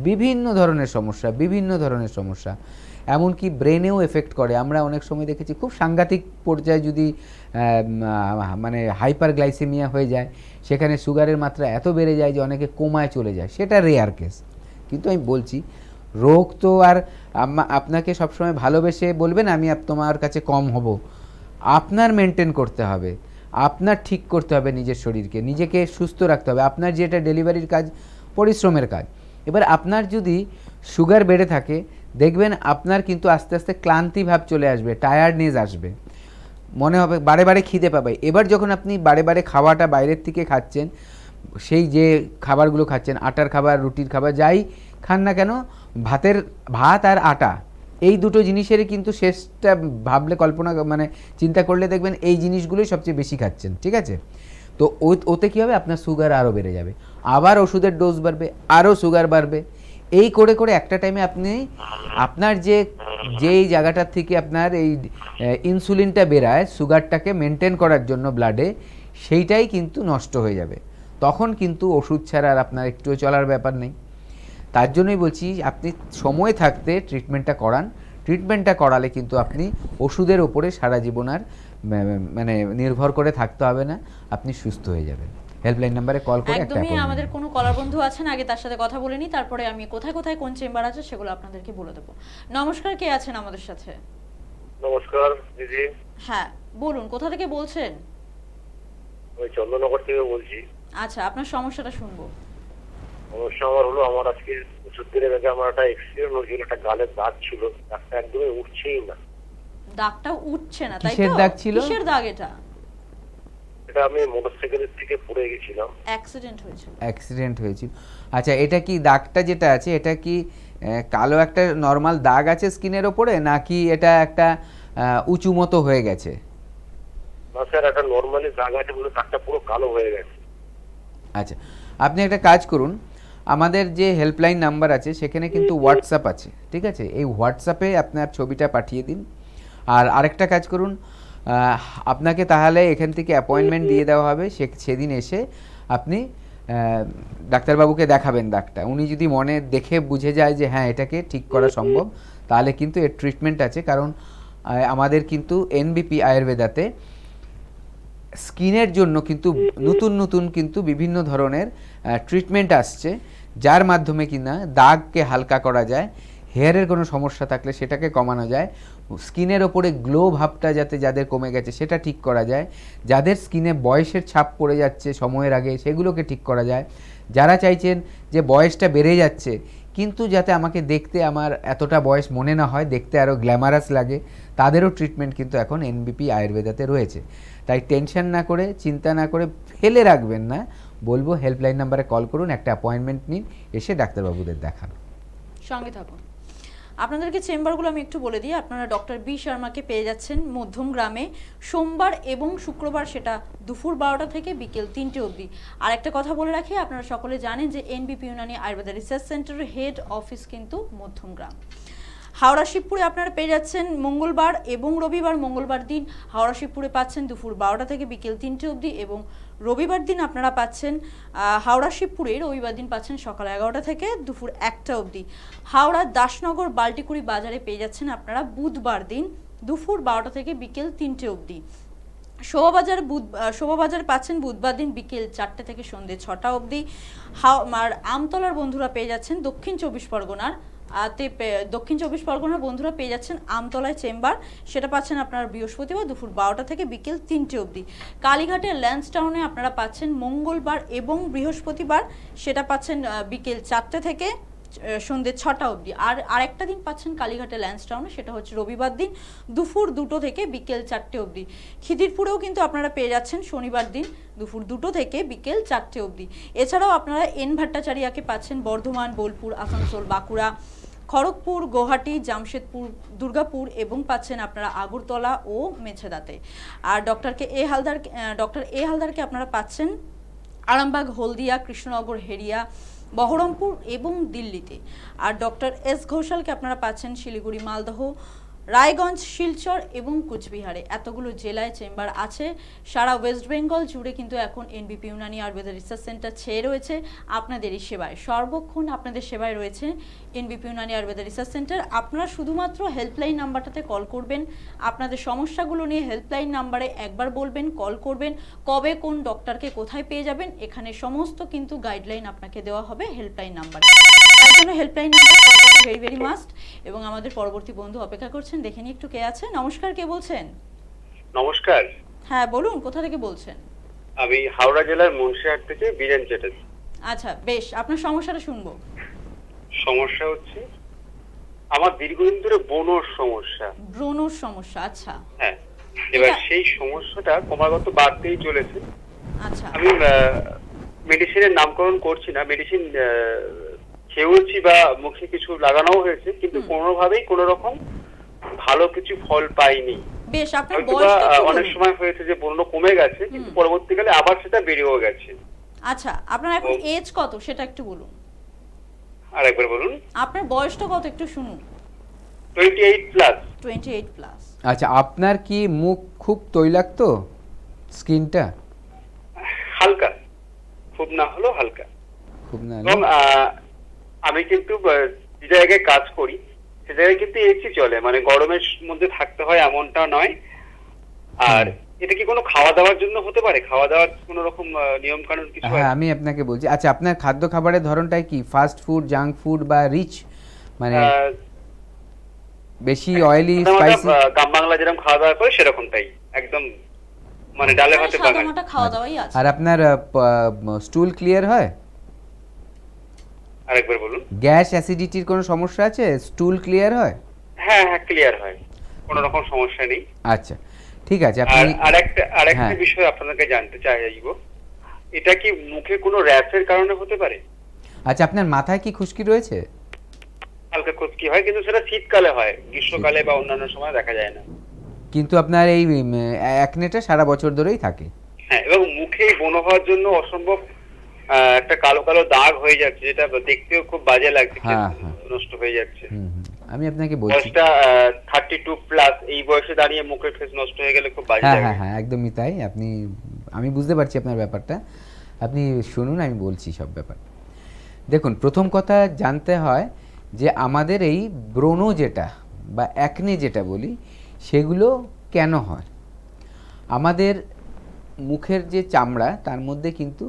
বিভিন্ন ধরনের সমস্যা, এমনকি ব্রেনেও এফেক্ট করে। আমরা অনেক সময় দেখেছি খুব সাংঘাতিক পর্যায়ে যদি মানে হাইপারগ্লাইসেমিয়া হয়ে যায়, সেখানে সুগারের মাত্রা এত বেড়ে যায় যে অনেকে কোমায় চলে যায়, সেটা রেয়ার কেস। কিন্তু আমি বলছি, রোগ তো আর আপনাকে সবসময় ভালোবেসে বলবেন আমি তোমার কাছে কম হব, আপনার মেনটেন করতে হবে, আপনার ঠিক করতে হবে নিজের শরীরকে, নিজেকে সুস্থ রাখতে হবে। আপনার যেটা ডেলিভারির কাজ, পরিশ্রমের কাজ, এবার আপনার যদি সুগার বেড়ে থাকে, দেখবেন আপনার কিন্তু আস্তে আস্তে ক্লান্তি ভাব চলে আসবে, টায়ার্ডনেস আসবে, মনে হবে বারে বারে খিদে পাবে। এবার যখন আপনি বারে বারে খাওয়াটা বাইরের থেকে খাচ্ছেন, সেই যে খাবারগুলো খাচ্ছেন, আটার খাবার, রুটির খাবার, যাই খান না কেন, ভাত আর আটা, এই দুটো জিনিসেরই কিন্তু শেষটা ভাবলে, কল্পনা মানে চিন্তা করলে দেখবেন এই জিনিসগুলোই সবচেয়ে বেশি খাচ্ছেন, ঠিক আছে? তো ওতে কী হবে, আপনার সুগার আরও বেড়ে যাবে, আবার ওষুধের ডোজ বাড়বে, আরও সুগার বাড়বে। এই করে করে একটা টাইমে আপনি আপনার যেই জায়গাটার থেকে আপনার এই ইনসুলিনটা বেরায় সুগারটাকে মেনটেন করার জন্য ব্লাডে, সেইটাই কিন্তু নষ্ট হয়ে যাবে। তখন কিন্তু ওষুধ ছাড়া আর আপনার একটুও চলার ব্যাপার নেই। তার জন্যই বলছি, আপনি সময় থাকতে ট্রিটমেন্টটা করান। ট্রিটমেন্টটা করালে কিন্তু আপনি ওষুধের ওপরে সারা জীবন আর মানে নির্ভর করে থাকতে হবে না, আপনি সুস্থ হয়ে যাবেন। হেল্পলাইন নম্বরে কল করে একটা একদমই। আমাদের কোনো কলার বন্ধু আছেন, আগে তার সাথে কথা বলে নিই, তারপরে আমি কোথায় কোথায় কোন চেম্বার আছে সেগুলো আপনাদেরকে বলে দেবো। নমস্কার, কে আছেন আমাদের সাথে? নমস্কার দিদি। হ্যাঁ বলুন, কোথা থেকে বলছেন? আমি চন্দ্রনগর থেকে বলছি। আচ্ছা, আপনার সমস্যাটা শুনবো। সমস্যা আমার হলো, আমার আজকে 2 দিনের আগে আমার একটা এক্সিডেন্ট হয়েছিল, একটা গালের দাগ ছিল, দাগটা একদমই উঠছেই না। দাগটা উঠছে না, তাই তো? কিসের দাগ ছিল? কিসের দাগ এটা? এটা আমি মোটরসাইকেলের থেকে পড়ে গেছিলাম। অ্যাক্সিডেন্ট হয়েছিল? অ্যাক্সিডেন্ট হয়েছিল। আচ্ছা, এটা কি দাগটা যেটা আছে এটা কি কালো একটা নর্মাল দাগ আছে স্কিনের ওপরে, নাকি এটা একটা উঁচু মতো হয়ে গেছে? না স্যার, একটা নর্মালি দাগ আছে, বলে দাগটা পুরো কালো হয়ে গেছে। আচ্ছা, আপনি একটা কাজ করুন, আমাদের যে হেল্পলাইন নাম্বার আছে সেখানে কিন্তু হোয়াটসঅ্যাপ আছে, ঠিক আছে? এই হোয়াটসঅ্যাপে আপনার ছবিটা পাঠিয়ে দিন। আর আরেকটা কাজ করুন, আপনাকে তাহলে এখান থেকে অ্যাপয়েন্টমেন্ট দিয়ে দেওয়া হবে, সেদিন এসে আপনি ডাক্তারবাবুকে দেখাবেন দাগটা। উনি যদি মনে দেখে বুঝে যায় যে হ্যাঁ এটাকে ঠিক করা সম্ভব, তাহলে কিন্তু এর ট্রিটমেন্ট আছে। কারণ আমাদের কিন্তু এনবিপি আয়ুর্বেদাতে স্কিনের জন্য কিন্তু নতুন নতুন কিন্তু বিভিন্ন ধরনের ট্রিটমেন্ট আসছে, যার মাধ্যমে কিনা দাগকে হালকা করা যায়, হেয়ারের কোনো সমস্যা থাকলে সেটাকে কমানো যায়, স্কিনের ওপরে গ্লো ভাবটা যাতে যাদের কমে গেছে সেটা ঠিক করা যায়, যাদের স্কিনে বয়সের ছাপ পড়ে যাচ্ছে সময়ের আগে সেগুলোকে ঠিক করা যায়, যারা চাইছেন যে বয়সটা বেড়ে যাচ্ছে কিন্তু যাতে আমাকে দেখতে আমার এতটা বয়স মনে না হয়, দেখতে আরও গ্ল্যামারাস লাগে, তাদেরও ট্রিটমেন্ট কিন্তু এখন এনবিপি আয়ুর্বেদাতে রয়েছে। তাই টেনশন না করে, চিন্তা না করে ফেলে রাখবেন না, বলবো হেল্পলাইন নাম্বারে কল করুন, একটা অ্যাপয়েন্টমেন্ট নিন, এসে ডাক্তারবাবুদের দেখান। সঙ্গে থাকুন। আপনাদেরকে চেম্বারগুলো আমি একটু বলে দিই। আপনারা ডক্টর বি শর্মাকে পেয়ে যাচ্ছেন মধ্যমগ্রামে সোমবার এবং শুক্রবার, সেটা দুপুর 12টা থেকে বিকেল 3টে অবধি। আর একটা কথা বলে রাখি, আপনারা সকলে জানেন যে এনবিপি ইউনানি আয়ুর্বেদা রিসার্চ সেন্টারের হেড অফিস কিন্তু মধ্যমগ্রাম। হাওড়া শিবপুরে আপনারা পেয়ে যাচ্ছেন মঙ্গলবার এবং রবিবার। মঙ্গলবার দিন হাওড়া শিবপুরে পাচ্ছেন দুপুর 12টা থেকে বিকেল 3টে অবধি, এবং রবিবার দিন আপনারা পাচ্ছেন হাওড়া শিবপুরে রবিবার দিন পাচ্ছেন সকাল 11টা থেকে দুপুর 1টা অবধি। হাওড়া দাসনগর বাল্টিকুড়ি বাজারে পেয়ে যাচ্ছেন আপনারা বুধবার দিন দুপুর 12টা থেকে বিকেল 3টে অবধি। শোভাবাজার পাচ্ছেন বুধবার দিন বিকেল 4টে থেকে সন্ধ্যে 6টা অবধি। আর আমতলার বন্ধুরা পেয়ে যাচ্ছেন দক্ষিণ 24 পরগনার দক্ষিণ 24 পরগনার বন্ধুরা পেয়ে যাচ্ছেন আমতলায় চেম্বার, সেটা পাচ্ছেন আপনারা বৃহস্পতিবার দুপুর 12টা থেকে বিকেল 3টে অবধি। কালীঘাটের ল্যান্সটাউনে আপনারা পাচ্ছেন মঙ্গলবার এবং বৃহস্পতিবার, সেটা পাচ্ছেন বিকেল 4টে থেকে সন্ধ্যে 6টা অবধি। আর আরেকটা দিন পাচ্ছেন কালীঘাটের ল্যান্সটাউনে, সেটা হচ্ছে রবিবার দিন দুপুর 2টো থেকে বিকেল 4টে অবধি। খিদিরপুরেও কিন্তু আপনারা পেয়ে যাচ্ছেন শনিবার দিন দুপুর 2টো থেকে বিকেল 4টে অবধি। এছাড়াও আপনারা এন ভট্টাচারিয়াকে পাচ্ছেন বর্ধমান, বোলপুর, আসানসোল, বাঁকুড়া, খড়গপুর, গুয়াহাটি, জামশেদপুর, দুর্গাপুর এবং পাচ্ছেন আপনারা আগরতলা ও মেছেদাতে। আর ডক্টর এ হালদারকে আপনারা পাচ্ছেন আরামবাগ, হলদিয়া, কৃষ্ণনগর, হেরিয়া, বহরমপুর এবং দিল্লিতে। আর ডক্টর এস ঘোষালকে আপনারা পাচ্ছেন শিলিগুড়ি, মালদহ, রায়গঞ্জ, শিলচর এবং কুচবিহারে। এতগুলো জেলায় চেম্বার আছে। সারা ওয়েস্ট বেঙ্গল জুড়ে কিন্তু এখন এনবিপি ইউনানি আয়ুর্বেদা রিসার্চ সেন্টার ছেয়ে রয়েছে আপনাদেরই সেবায়। সর্বক্ষণ আপনাদের সেবায় রয়েছে এনবিপি ইউনানি আয়ুর্বেদা রিসার্চ সেন্টার। আপনারা শুধুমাত্র হেল্পলাইন নাম্বারটাতে কল করবেন, আপনাদের সমস্যাগুলো নিয়ে হেল্পলাইন নাম্বারে একবার বলবেন, কল করবেন, কবে কোন ডক্টরকে কোথায় পেয়ে যাবেন, এখানে সমস্ত কিন্তু গাইডলাইন আপনাকে দেওয়া হবে হেল্পলাইন নাম্বারে। তার জন্য হেল্পলাইন নাম্বার কল করা ভেরি ভেরি মাস্ট। এবং আমাদের পরবর্তী বন্ধু অপেক্ষা করছেন, দেখে নিই একটু কে আছে। নমস্কার, কে বলছেন? নমস্কার। হ্যাঁ বলুন, কোথা থেকে বলছেন? আমি হাওড়া জেলার মুন্সিরহাট থেকে বীরেন চ্যাটার্জি। আচ্ছা বেশ, আপনার সমস্যাটা শুনবো। সমস্যা হচ্ছে আমার দীর্ঘদিন ধরে ব্রণর সমস্যা। ব্রণর সমস্যা? আচ্ছা হ্যাঁ, এবার সেই সমস্যাটা ক্রমাগত বাড়তেই চলেছে। আচ্ছা, আমি মেডিসিনের নামকরণ করছি না, মেডিসিন খেয়েওছি বা মুখে কিছু লাগানোও হয়েছে, কিন্তু কোনোভাবেই কোনো রকম ভালো কিছু ফল পাইনি। বেশ, আপনার বয়সটা কি? অনেক সময় হয়েছে যে ব্রণ কমে গেছে, কিন্তু পরবর্তীকালে আবার সেটা বেড়েও গেছে। আচ্ছা, আপনার এখন এজ কত সেটা একটু বলুন। আরেকবার বলুন। আপনার বয়সটা কত একটু শুনুন। 28 প্লাস। 28 প্লাস। আচ্ছা, আপনার কি মুখ খুব তৈলাক্ত, স্কিনটা? হালকা, খুব না হলেও হালকা। খুব না? এবং আমি কিন্তু যে জায়গায় কাজ করি সে জায়গায় কিন্তু এসি চলে, মানে গরমের মধ্যে থাকতে হয় এমনটা নয়। আর এটা কি কোনো খাওয়া দাওয়ার জন্য হতে পারে? খাওয়া দাওয়ার কোনো রকম নিয়ম কানুন কিছু? হ্যাঁ, আমি আপনাকে বলছি। আচ্ছা, আপনার খাদ্য খাবারের ধরনটাই কি? ফাস্ট ফুড, জাঙ্ক ফুড বা রিচ, মানে বেশি অয়েলি, স্পাইসি? গ্রাম বাংলা যেরকম খাওয়া দাওয়া করে সেরকমটাই, একদম মানে ডালে ভাতে বাঙালি। সাদামাটা খাওয়া দাওয়াই আছে। আর আপনার স্টুল ক্লিয়ার হয়? আরেকবার বলুন। গ্যাস অ্যাসিডিটির কোনো সমস্যা আছে? স্টুল ক্লিয়ার হয়? হ্যাঁ হ্যাঁ ক্লিয়ার হয়, কোনো রকম সমস্যা নেই। আচ্ছা ঠিক আছে। আর আপনি আরেকটা হ্যাঁ। বিষয় আপনাকে জানতে চাইবো, এটা কি মুখে কোনো র্যাশের কারণে হতে পারে? আচ্ছা আপনার মাথায় কি খুশকি রয়েছে? হালকা খুশকি হয়, কিন্তু সেটা শীতকালে হয়, গ্রীষ্মকালে বা অন্যান্য সময় দেখা যায় না। কিন্তু আপনার এই অ্যাকনেটা সারা বছর ধরেই থাকে? হ্যাঁ, এবং মুখে ব্রণ হওয়ার জন্য অসম্ভব একটা কালো কালো দাগ হয়ে যাচ্ছে, যেটা দেখতেও খুব বাজে লাগছে, হ্যাঁ, নষ্ট হয়ে যাচ্ছে। আমি আপনাকে বলছি বয়সটা 32 প্লাস, এই বয়সে দাঁড়িয়ে মুখের ফেস নষ্ট হয়ে গেলে খুব বাজে হ্যাঁ লাগে। হ্যাঁ হ্যাঁ একদমই তাই। আমি বুঝতে পারছি আপনার ব্যাপারটা, আপনি শুনুন আমি বলছি সব ব্যাপার। দেখুন প্রথম কথা জানতে হয় যে আমাদের এই ব্রণ যেটা বা অ্যাকনে যেটা বলি সেগুলো কেন হয়। আমাদের মুখের যে চামড়া তার মধ্যে কিন্তু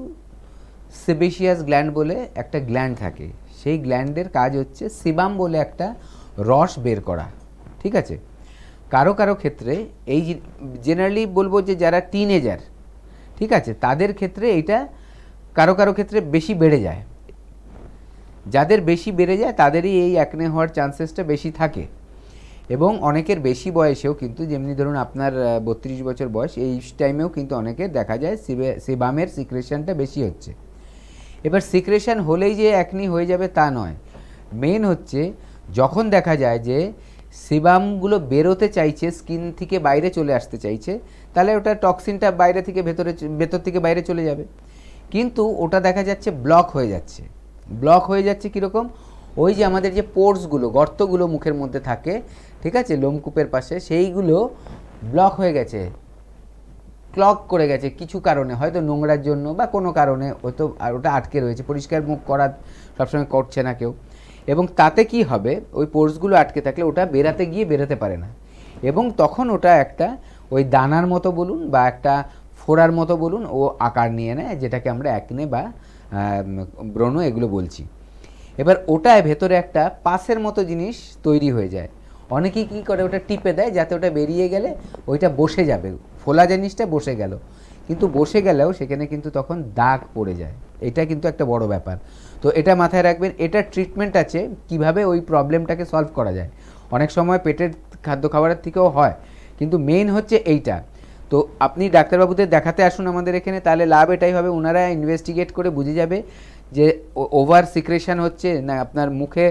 সেবেশিয়াস গ্ল্যান্ড বলে একটা গ্ল্যান্ড থাকে, সেই গ্ল্যান্ডের কাজ হচ্ছে সিবাম বলে একটা রস বের করা, ঠিক আছে। কারো কারো ক্ষেত্রে এই জেনারেলি বলবো যে যারা টিনেজার, ঠিক আছে, তাদের ক্ষেত্রে এইটা কারো কারো ক্ষেত্রে বেশি বেড়ে যায়। যাদের বেশি বেড়ে যায় তাদেরই এই অ্যাকনে হওয়ার চান্সেসটা বেশি থাকে। এবং অনেকের বেশি বয়সেও কিন্তু, যেমনি ধরুন আপনার 32 বছর বয়স, এই টাইমেও কিন্তু অনেকের দেখা যায় সিবামের সিক্রেশনটা বেশি হচ্ছে। এবার সিক্রেশন হলেই যে অ্যাকনি হয়ে যাবে তা নয়, মেন হচ্ছে যখন দেখা যায় যে সিবামগুলো বেরোতে চাইছে, স্কিন থেকে বাইরে চলে আসতে চাইছে, তাহলে ওটা টক্সিনটা বাইরে থেকে ভেতর থেকে বাইরে চলে যাবে। কিন্তু ওটা দেখা যাচ্ছে ব্লক হয়ে যাচ্ছে। ব্লক হয়ে যাচ্ছে কীরকম? ওই যে আমাদের যে পোর্সগুলো, গর্তগুলো মুখের মধ্যে থাকে, ঠিক আছে, লোমকূপের পাশে, সেইগুলো ব্লক হয়ে গেছে, ক্লগ করে গেছে কিছু কারণে, হয়তো নোংরার জন্য বা কোনো কারণে, হয়তো আর ওটা আটকে রয়েছে, পরিষ্কার মুখ করা সবসময় করছে না কেউ। এবং তাতে কি হবে, ওই পোর্সগুলো আটকে থাকলে ওটা বেরাতে গিয়ে বেরোতে পারে না, এবং তখন ওটা একটা ওই দানার মতো বলুন বা একটা ফোড়ার মতো বলুন, ও আকার নিয়ে নেয়, যেটাকে আমরা অ্যাকনে বা ব্রণ এগুলো বলছি। এবার ওটায় ভেতরে একটা পাসের মতো জিনিস তৈরি হয়ে যায়। অনেকেই কী করে, ওটা টিপে দেয় যাতে ওটা বেরিয়ে গেলে ওইটা বসে যাবে, ফোলা জিনিসটা বসে গেল, কিন্তু বসে গেলেও সেখানে কিন্তু তখন দাগ পড়ে যায়। এটা কিন্তু একটা বড় ব্যাপার। তো এটা মাথায় রাখবেন। এটার ট্রিটমেন্ট আছে, কিভাবে ওই প্রবলেমটাকে সলভ করা যায়। অনেক সময় পেটের খাদ্য খাবারের থেকেও হয়, কিন্তু মেইন হচ্ছে এইটা। তো আপনি ডাক্তারবাবুদের দেখাতে আসুন আমাদের এখানে, তাহলে লাভ এটাই হবে, ওনারা ইনভেস্টিগেট করে বুঝে যাবে যে ওভার সিক্রেশন হচ্ছে না, আপনার মুখে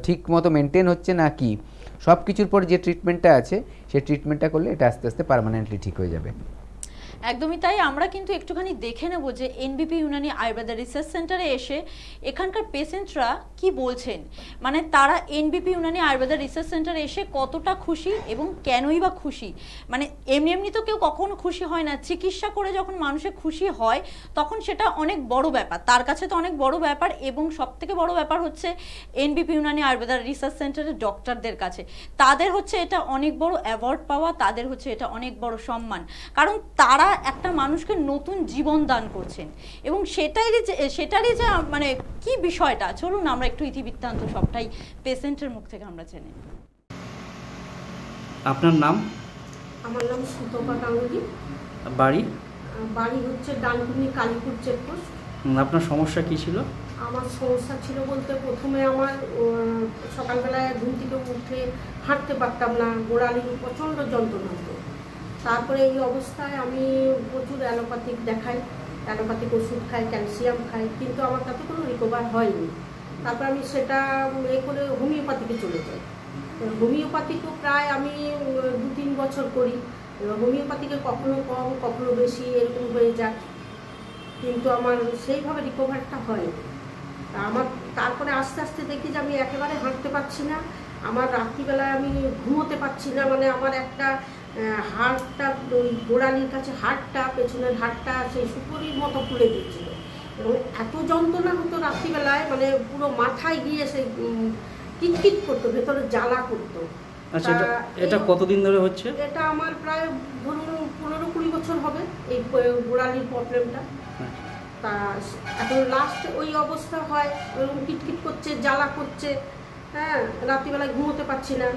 ঠিক মতো মেনটেন হচ্ছে না কি। সব কিছুর পর যে ট্রিটমেন্টটা আছে সেই ট্রিটমেন্টটা করলে এটা আস্তে আস্তে পার্মানেন্টলি ঠিক হয়ে যাবে। একদমই তাই। আমরা কিন্তু একটুখানি দেখে নেব যে এনবিপি ইউনানি আয়ুর্বেদা রিসার্চ সেন্টারে এসে এখানকার পেশেন্টরা কি বলছেন, মানে তারা এনবিপি ইউনানি আয়ুর্বেদা রিসার্চ সেন্টারে এসে কতটা খুশি এবং কেনই বা খুশি। মানে এমনি তো কেউ কখনো খুশি হয় না, চিকিৎসা করে যখন মানুষের খুশি হয় তখন সেটা অনেক বড় ব্যাপার, তার কাছে তো অনেক বড় ব্যাপার। এবং সবথেকে বড় ব্যাপার হচ্ছে এনবিপি ইউনানি আয়ুর্বেদা রিসার্চ সেন্টারের ডক্টরদের কাছে, তাদের হচ্ছে এটা অনেক বড় অ্যাওয়ার্ড পাওয়া, তাদের হচ্ছে এটা অনেক বড় সম্মান, কারণ তারা একটা মানুষকে নতুন জীবন দান করছেন। এবং সেটারই যে মানে কি বিষয়টা, চলুন আমরা একটু ইতিবৃত্তান্ত সবটাই পেশেন্টের মুখ থেকে আমরা জেনে। আপনার নাম? আমার নাম সুতপা গাঙ্গুলি। বাড়ি? বাড়ি হচ্ছে ডানকুনি কালীপুর চেকপোস্ট। আপনার সমস্যা কি ছিল? আমার সমস্যা ছিল বলতে, প্রথমে আমার সকালবেলায় ঘুম থেকে উঠে হাঁটতে পারতাম না, গোড়ালির প্রচণ্ড যন্ত্রণা হতো। তারপরে এই অবস্থায় আমি প্রচুর অ্যালোপ্যাথিক দেখাই, অ্যালোপ্যাথিক ওষুধ খাই, ক্যালসিয়াম খাই, কিন্তু আমার তাতে কোনো রিকভার হয়নি। তারপর আমি সেটা করে হোমিওপ্যাথিকে চলে যাই। হোমিওপ্যাথিকেও প্রায় আমি 2-3 বছর করি। হোমিওপ্যাথিকে কখনো কম কখনো বেশি এরকম হয়ে যায়, কিন্তু আমার সেইভাবে রিকভারটা হয়নি। আমার তারপরে আস্তে আস্তে দেখি যে আমি একেবারে হাঁটতে পারছি না, আমার রাত্রিবেলায় আমি ঘুমোতে পারছি না, মানে আমার একটা হাড়টা, ওই গোড়ালির কাছে হাড়টা, পেছনের হাড়টা সেই সুপুরির মতো ফুলে গিয়েছিল, এবং এত যন্ত্রণা হতো রাত্রিবেলায়, মানে পুরো মাথায় গিয়ে সেই কিটকিট করতো, ভেতরে জ্বালা করতো। আচ্ছা, এটা কতদিন ধরে হচ্ছে? এটা আমার প্রায় ধরুন 15-20 বছর হবে এই গোড়ালির প্রবলেমটা। তা এখন লাস্ট ওই অবস্থা হয়, ওরকম কিটকিট করছে, জ্বালা করছে, হ্যাঁ, রাত্রিবেলায় ঘুমোতে পারছি না।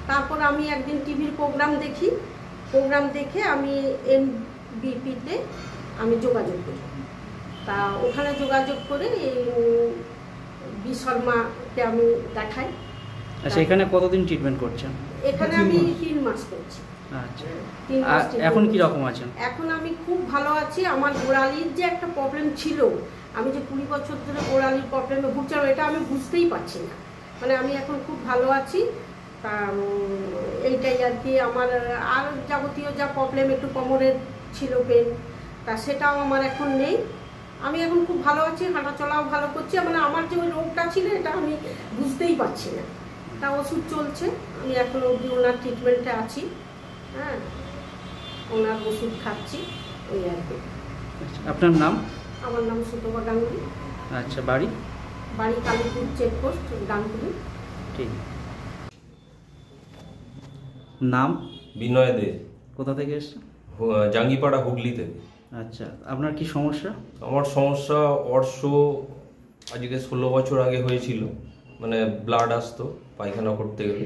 তারপর আমি একদিন টিভির প্রোগ্রাম দেখি, প্রোগ্রাম দেখে আমি বিপিতে আমি যোগাযোগ করি। তা ওখানে যোগাযোগ করে এই বি শর্মাকে আমি দেখাই। আচ্ছা, এখানে কতদিন ট্রিটমেন্ট করছেন? এখানে আমি 3 মাস করছি। আচ্ছা, 3 মাস এখন treatment কি করছি। রকম আছেন? এখন আমি খুব ভালো আছি। আমার গোড়ালির যে একটা প্রবলেম ছিল, আমি যে 20 বছর ধরে গোড়ালির প্রবলেমে ভুগছিলাম, এটা আমি বুঝতেই পারছি না। মানে আমি এখন খুব ভালো আছি। তা এইটাই আর কি। আমার আর যাবতীয় যা প্রবলেম, একটু কোমরের ছিল পেন, তা সেটাও আমার এখন নেই। আমি এখন খুব ভালো আছি, হাঁটা চলাও ভালো করছি। মানে আমার যে ওই রোগটা ছিল, এটা আমি বুঝতেই পারছি না। তা ওষুধ চলছে, আমি এখন অবধি ওনার ট্রিটমেন্টে আছি। হ্যাঁ, ওনার ওষুধ খাচ্ছি, ওই আর কি। আচ্ছা, আপনার নাম? আমার নাম সুতপা গাঙ্গুলি। আচ্ছা, বাড়ি? বাড়ি কালীপুর চেকপোস্ট, ডানকুনি। ঠিক। নাম? বিনয় দে, কোথা থেকে এসছেন? জাঙ্গিপাড়া, হুগলি থেকে। আচ্ছা, আপনার কি সমস্যা? আমার সমস্যা অর্শ আজকে 16 বছর আগে হয়েছিল। মানে ব্লাড আসতো পায়খানা করতে গেলে।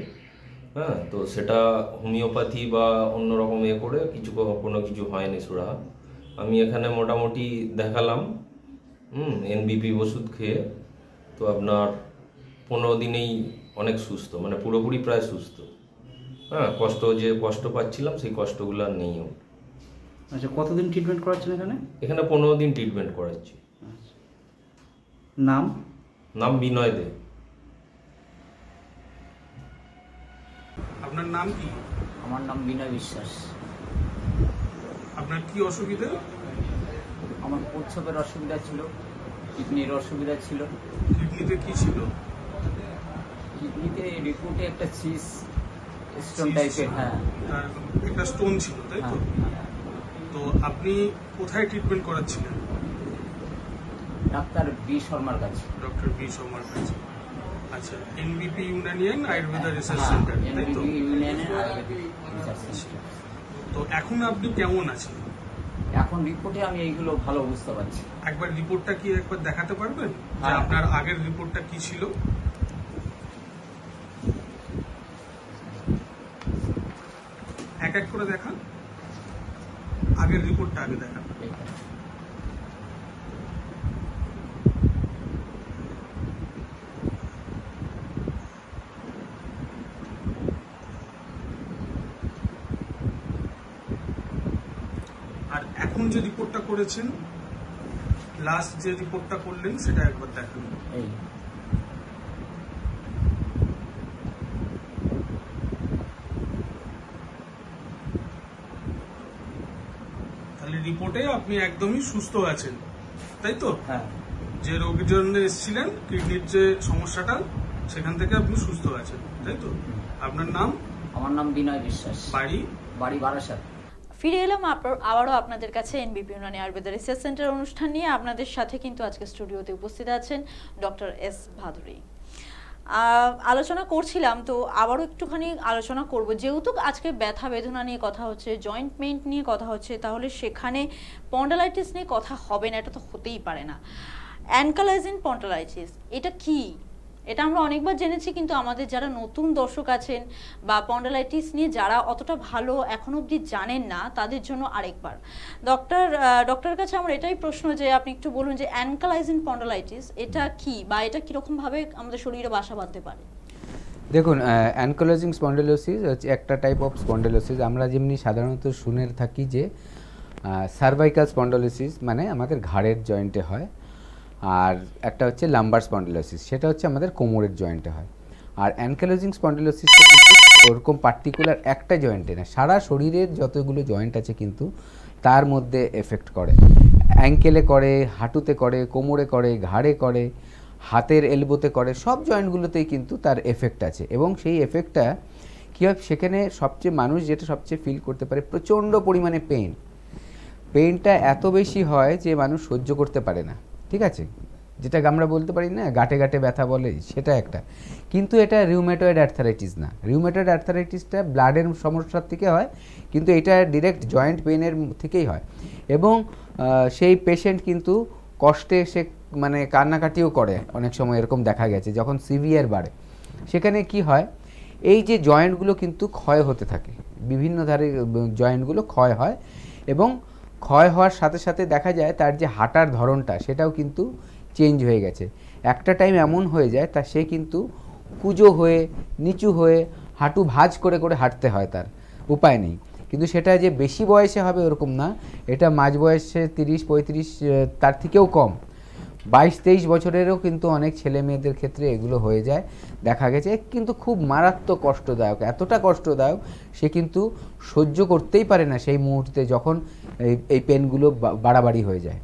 হ্যাঁ, তো সেটা হোমিওপ্যাথি বা অন্যরকম করে কোনো কিছু হয়নি সুরাহা। আমি এখানে মোটামুটি দেখালাম এনবিপি ওষুধ খেয়ে। তো আপনার 15 দিনেই অনেক সুস্থ, মানে পুরোপুরি প্রায় সুস্থ। হ্যাঁ, কষ্ট পাচ্ছিলাম সেই কষ্টগুলো আর নেইও। আচ্ছা, কতদিন ট্রিটমেন্ট করাচ্ছেন এখানে? এখানে 15 দিন ট্রিটমেন্ট করাচ্ছি। নাম? নাম বিনয় দে। আপনার নাম কি? আমার নাম বিনয় বিশ্বাস। আপনার কি অসুবিধা? আমার প্রস্রাবের অসুবিধা ছিল, কিডনির অসুবিধা ছিল। কিডনিতে কি ছিল? কিডনিতে রিপোর্টে একটা সিস স্টোন টাইপের। হ্যাঁ, একটা স্টোন ছিল, তাই তো? তো আপনি কোথায় ট্রিটমেন্ট করাচ্ছিলেন? ডাক্তার বি শর্মার কাছে। ডক্টর বি শর্মার কাছে। আচ্ছা, এনবিপি ইউনানিয়ান আয়ুর্বেদা রিসার্চ সেন্টার, তাই তো? ইউনিয়নের আয়ুর্বেদিক রিসার্চ সেন্টার। তো এখন আপনি কেমন আছেন? এখন রিপোর্টে আমি এইগুলো ভালো বুঝতে পারছি। একবার রিপোর্টটা কি একবার দেখাতে পারবেন, যে হ্যাঁ। আপনার আগের রিপোর্টটা কি ছিল? এক এক করে দেখান। আগের রিপোর্টটা আগে দেখান। আর এখন যে রিপোর্টটা করেছেন, লাস্ট যে রিপোর্টটা করলেন, সেটা একবার দেখান। এই তাহলে রিপোর্টে আপনি একদমই সুস্থ আছেন, তাই তো? হ্যাঁ। যে রোগীর জন্য এসেছিলেন, কিডনির যে সমস্যাটা, সেখান থেকে আপনি সুস্থ আছেন, তাই তো? আপনার নাম? আমার নাম বিনয় বিশ্বাস। বাড়ি বারাসাত। ফিরে এলাম আবারও আপনাদের কাছে এনবিপি ইউনানি আয়ুর্বেদা রিসার্চ সেন্টার অনুষ্ঠান নিয়ে। আপনাদের সাথে কিন্তু আজকে স্টুডিওতে উপস্থিত আছেন ডক্টর এস ভাদুরী। আলোচনা করছিলাম, তো আবারও একটুখানি আলোচনা করব। যেহেতু আজকে ব্যথা বেদনা নিয়ে কথা হচ্ছে, জয়েন্ট পেইন নিয়ে কথা হচ্ছে, তাহলে সেখানে স্পন্ডালাইটিস নিয়ে কথা হবে না, এটা তো হতেই পারে না। অ্যানকালাইজিং স্পন্ডালাইটিস এটা কি? এটা আমরা অনেকবার জেনেছি, কিন্তু আমাদের যারা নতুন দর্শক আছেন বা স্পন্ডালাইটিস নিয়ে যারা অতটা ভালো এখন অবধি জানেন না, তাদের জন্য আরেকবার ডক্টরের কাছে আমার এটাই প্রশ্ন যে আপনি একটু বলুন যে অ্যানকালাইজিং স্পন্ডালাইটিস এটা কি, বা এটা কীরকম ভাবে আমাদের শরীরে বাসা বাঁধতে পারে? দেখুন, অ্যানকালাইজিং স্পন্ডাইলোসিস হচ্ছে একটা টাইপ অফ স্পন্ডাইলোসিস। আমরা যেমনি সাধারণত শুনে থাকি যে সার্ভাইকাল স্পন্ডাইলোসিস মানে আমাদের ঘাড়ের জয়েন্টে হয়, আর একটা হচ্ছে লাম্বার স্পন্ডাইলোসিস, সেটা হচ্ছে আমাদের কোমরের জয়েন্টে হয়। আর অ্যানকালাইজিং স্পন্ডাইলোসিসটা কিন্তু ওরকম পার্টিকুলার একটা জয়েন্টে না, সারা শরীরের যতগুলো জয়েন্ট আছে কিন্তু তার মধ্যে এফেক্ট করে। অ্যাঙ্কেলে করে, হাঁটুতে করে, কোমরে করে, ঘাড়ে করে, হাতের এলবোতে করে, সব জয়েন্টগুলোতেই কিন্তু তার এফেক্ট আছে। এবং সেই এফেক্টটা কী হয়, সেখানে মানুষ যেটা সবচেয়ে ফিল করতে পারে প্রচণ্ড পরিমাণে পেইনটা এত বেশি হয় যে মানুষ সহ্য করতে পারে না, ঠিক আছে? যেটা আমরা বলতে পারি না গাঁটে গাঁটে ব্যথা বলে, সেটা একটা। কিন্তু এটা রিউমেটয়েড আর্থারাইটিস না। রিউমেটয়েড আর্থারাইটিসটা ব্লাডের সমস্যার থেকে হয়, কিন্তু এটা ডিরেক্ট জয়েন্ট পেইনের থেকেই হয়। এবং সেই পেশেন্ট কিন্তু কষ্টে সে মানে কান্নাকাটিও করে, অনেক সময় এরকম দেখা গেছে যখন সিভিয়ার বাড়ে। সেখানে কি হয়, এই যে জয়েন্টগুলো কিন্তু ক্ষয় হতে থাকে, বিভিন্ন ধারে জয়েন্টগুলো ক্ষয় হয় এবং ক্ষয় হওয়ার সাথে সাথে দেখা যায় তার যে হাঁটার ধরনটা সেটাও কিন্তু চেঞ্জ হয়ে গেছে। একটা টাইম এমন হয়ে যায় তা সে কিন্তু কুঁজো হয়ে নিচু হয়ে হাঁটু ভাঁজ করে করে হাঁটতে হয়, তার উপায় নেই। কিন্তু সেটা যে বেশি বয়সে হবে ওরকম না, এটা মাঝ বয়সে 30-35 তার থেকেও কম 22-23 বছরেরও কিন্তু অনেক ছেলে মেয়েদের ক্ষেত্রে এগুলো হয়ে যায়, দেখা গেছে। কিন্তু খুব মারাত্মক কষ্টদায়ক, এতটা কষ্টদায়ক সে কিন্তু সহ্য করতেই পারে না সেই মুহূর্তে যখন এই পেনগুলো বাড়াবাড়ি হয়ে যায়।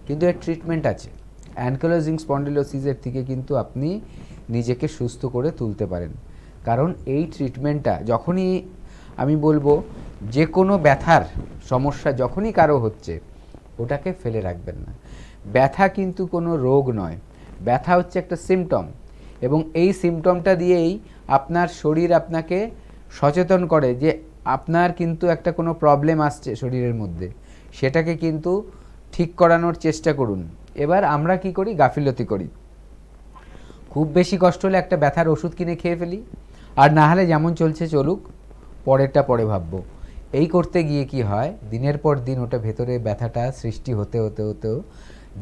কিন্তু এর ট্রিটমেন্ট আছে। অ্যানকিলোজিং স্পন্ডিলোসিসের থেকে কিন্তু আপনি নিজেকে সুস্থ করে তুলতে পারেন। কারণ এই ট্রিটমেন্টটা যখনই আমি বলবো যে কোনো ব্যথার সমস্যা যখনই কারো হচ্ছে ওটাকে ফেলে রাখবেন না। ব্যথা কিন্তু কোনো রোগ নয়, ব্যথা হচ্ছে একটা সিমটম, এবং এই সিমটমটা দিয়েই আপনার শরীর আপনাকে সচেতন করে যে আপনার কিন্তু একটা কোনো প্রবলেম আসছে শরীরের মধ্যে, সেটাকে কিন্তু ঠিক করানোর চেষ্টা করুন। এবার আমরা কি করি, গাফিলতি করি। খুব বেশি কষ্ট হলে একটা ব্যথার ওষুধ কিনে খেয়ে ফেলি, আর না হলে যেমন চলছে চলুক, পরেরটা পরে ভাববো। এই করতে গিয়ে কি হয়, দিনের পর দিন ওটা ভেতরে ব্যথাটা সৃষ্টি হতে হতে হতেও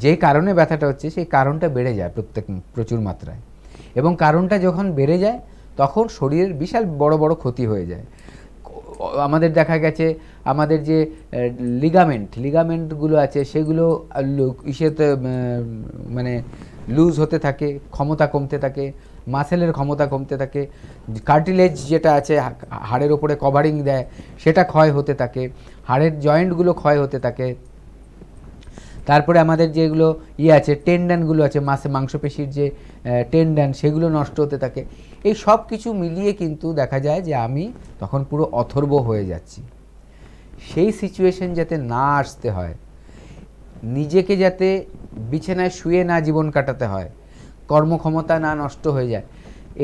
যে কারণে ব্যথাটা হচ্ছে সেই কারণটা বেড়ে যায় প্রচুর মাত্রায়, এবং কারণটা যখন বেড়ে যায় তখন শরীরের বিশাল বড় বড় ক্ষতি হয়ে যায়। আমাদের দেখা গেছে আমাদের যে লিগামেন্টগুলো আছে সেগুলো ইসেতে মানে লুজ হতে থাকে, ক্ষমতা কমতে থাকে, মাসেলের ক্ষমতা কমতে থাকে, কার্টিলেজ যেটা আছে হাড়ের ওপরে কভারিং দেয় সেটা ক্ষয় হতে থাকে, হাড়ের জয়েন্টগুলো ক্ষয় হতে থাকে। তারপরে আমাদের যেগুলো আছে টেন্ডনগুলো আছে, মাংসপেশির যে টেন্ডন সেগুলো নষ্ট হতে থাকে। এই সব কিছু মিলিয়ে কিন্তু দেখা যায় যে আমি তখন পুরো অথর্ব হয়ে যাচ্ছি। সেই সিচুয়েশন যাতে না আসতে হয়, নিজেকে যাতে বিছানায় শুয়ে না জীবন কাটাতে হয়, কর্মক্ষমতা না নষ্ট হয়ে যায়,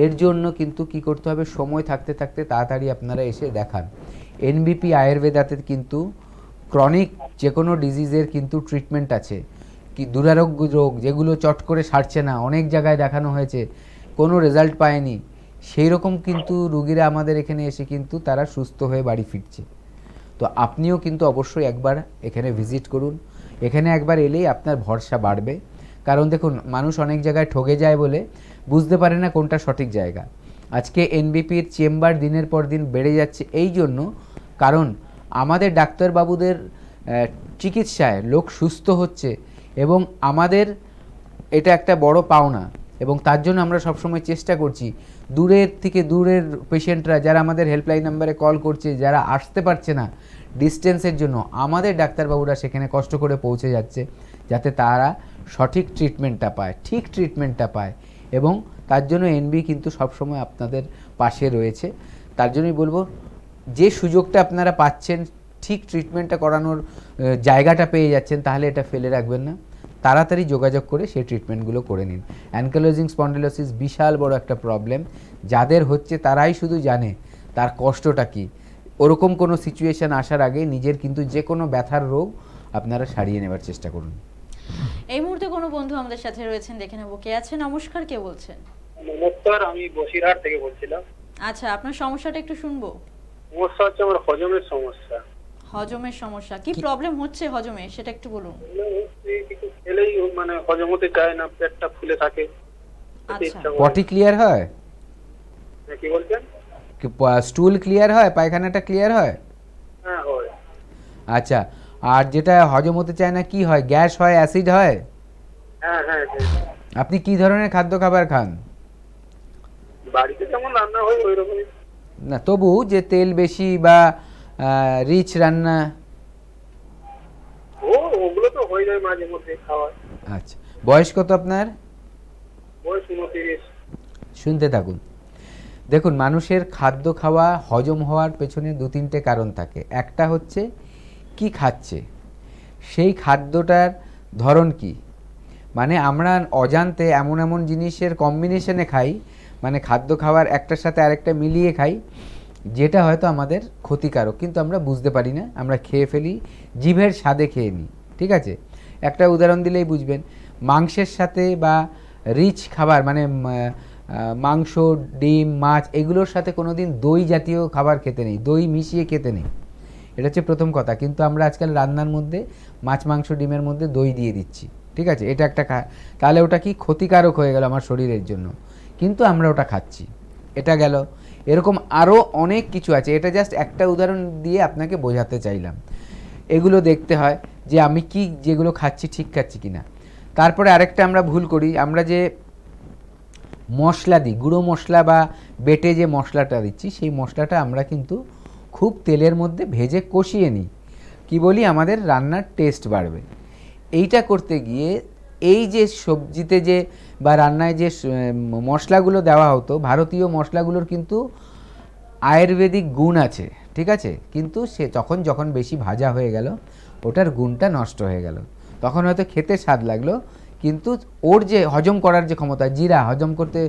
এর জন্য কিন্তু কি করতে হবে, সময় থাকতে থাকতে তাড়াতাড়ি আপনারা এসে দেখান। এনবিপি আয়ুর্বেদাতে কিন্তু ক্রনিক যে কোনো ডিজিজের কিন্তু ট্রিটমেন্ট আছে, কি দুরারোগ্য রোগ যেগুলো চট করে সারছে না, অনেক জায়গায় দেখানো হয়েছে কোনো রেজাল্ট পায়নি, সেই রকম কিন্তু রুগীরা আমাদের এখানে এসে কিন্তু তারা সুস্থ হয়ে বাড়ি ফিরছে। তো আপনিও কিন্তু অবশ্যই একবার এখানে ভিজিট করুন। এখানে একবার এলেই আপনার ভরসা বাড়বে। কারণ দেখুন, মানুষ অনেক জায়গায় ঠকে যায় বলে বুঝতে পারে না কোনটা সঠিক জায়গা। আজকে এনবিপির চেম্বার দিনের পর দিন বেড়ে যাচ্ছে এই জন্য, কারণ আমাদের ডাক্তারবাবুদের চিকিৎসায় লোক সুস্থ হচ্ছে, এবং আমাদের এটা একটা বড় পাওনা, এবং তার জন্য আমরা সবসময় চেষ্টা করছি দূরের থেকে দূরের পেশেন্টরা যারা আমাদের হেল্পলাইন নাম্বারে কল করছে, যারা আসতে পারছে না ডিস্টেন্সের জন্য, আমাদের ডাক্তারবাবুরা সেখানে কষ্ট করে পৌঁছে যাচ্ছে যাতে তারা সঠিক ট্রিটমেন্টটা পায়, ঠিক ট্রিটমেন্টটা পায়। এবং তার জন্য এনবি কিন্তু সবসময় আপনাদের পাশে রয়েছে। তার জন্যই বলবো, যে সুযোগটা আপনারা পাচ্ছেন, ঠিক ট্রিটমেন্টটা করানোর জায়গাটা পেয়ে যাচ্ছেন, তাহলে এটা ফেলে রাখবেন না, তাড়াতাড়ি যোগাযোগ করে সেই ট্রিটমেন্টগুলো করে নিন। অ্যানকিলোজিং স্পন্ডিলোসিস বিশাল বড় একটা প্রবলেম, যাদের হচ্ছে তারাই শুধু জানে তার কষ্টটা কী। ওরকম কোনো সিচুয়েশান আসার আগে নিজের কিন্তু যে কোনো ব্যথার রোগ আপনারা সারিয়ে নেবার চেষ্টা করুন। এই মুহূর্তে কোনো বন্ধু আমাদের সাথে রয়েছেন, দেখে নেব কে আছে। নমস্কার, কে বলছেন? নমস্কার, আমি বসিরহাট থেকে বলছিলাম। আচ্ছা, আপনার সমস্যাটা একটু শুনবো। সমস্যা হচ্ছে আমার হজমের সমস্যা। হজমের সমস্যা, কি প্রবলেম হচ্ছে হজমে সেটা একটু বলুন। কিছু খেলেই মানে হজম হতে চায় না, পেটটা ফুলে থাকে। আচ্ছা, পটি ক্লিয়ার হয়? কি বলছেন? স্টুল ক্লিয়ার হয়, পায়খানাটা ক্লিয়ার হয়? হ্যাঁ হয়। আচ্ছা, আর যেটা হজম হতে চায় না কি হয়, গ্যাস হয়, অ্যাসিড হয়? হ্যাঁ হ্যাঁ। আপনি কি ধরনের খাদ্য খাবার খান? বাড়িতে যেমন রান্না হয় ওই রকমই। না, তবু যে তেল বেশি বা রিচ রান্না, ওগুলো তো হয়ে যায় মাঝে মধ্যে খাওয়া। আচ্ছা, বয়স কত আপনার? বয়স 29। শুনতে থাকুন। দেখুন, মানুষের খাদ্য খাওয়া হজম হওয়ার পেছনে 2-3টে কারণ থাকে। একটা হচ্ছে কি খাচ্ছে, সেই খাদ্যটার ধরন কি, মানে আমরা অজান্তে এমন এমন জিনিসের কম্বিনেশনে খাই, মানে খাদ্য খাওয়ার একটার সাথে আরেকটা মিলিয়ে খাই, যেটা হয়তো আমাদের ক্ষতিকারক, কিন্তু আমরা বুঝতে পারি না, আমরা খেয়ে ফেলি, জিভের স্বাদে খেয়ে নিই। ঠিক আছে, একটা উদাহরণ দিলেই বুঝবেন। মাংসের সাথে বা রিচ খাবার মানে মাংস, ডিম, মাছ এগুলোর সাথে কোনো দিন দই জাতীয় খাবার খেতে নেই, দই মিশিয়ে খেতে নেই। এটা হচ্ছে প্রথম কথা। কিন্তু আমরা আজকাল রান্নার মধ্যে মাছ মাংস ডিমের মধ্যে দই দিয়ে দিচ্ছি, ঠিক আছে, এটা একটা তাহলে ওটা কি ক্ষতিকারক হয়ে গেল আমার শরীরের জন্য, কিন্তু আমরা ওটা খাচ্ছি, এটা গেল। এরকম আরও অনেক কিছু আছে, এটা জাস্ট একটা উদাহরণ দিয়ে আপনাকে বোঝাতে চাইলাম। এগুলো দেখতে হয় যে আমি কি যেগুলো খাচ্ছি ঠিক খাচ্ছি কিনা। তারপরে আরেকটা আমরা ভুল করি, আমরা যে মশলা দিই, গুঁড়ো মশলা বা বেটে যে মশলাটা দিচ্ছি, সেই মশলাটা আমরা কিন্তু খুব তেলের মধ্যে ভেজে কষিয়ে নিই। কি বলি, আমাদের রান্নার টেস্ট বাড়বে। এইটা করতে গিয়ে এই যে সবজিতে যে বা রান্নায় যে মশলাগুলো দেওয়া হতো, ভারতীয় মশলাগুলোর কিন্তু আয়ুর্বেদিক গুণ আছে, ঠিক আছে, কিন্তু সে যখন বেশি ভাজা হয়ে গেল ওটার গুণটা নষ্ট হয়ে গেল। তখন হয়তো খেতে স্বাদ লাগলো, কিন্তু ওর যে হজম করার যে ক্ষমতা, জিরা হজম করতে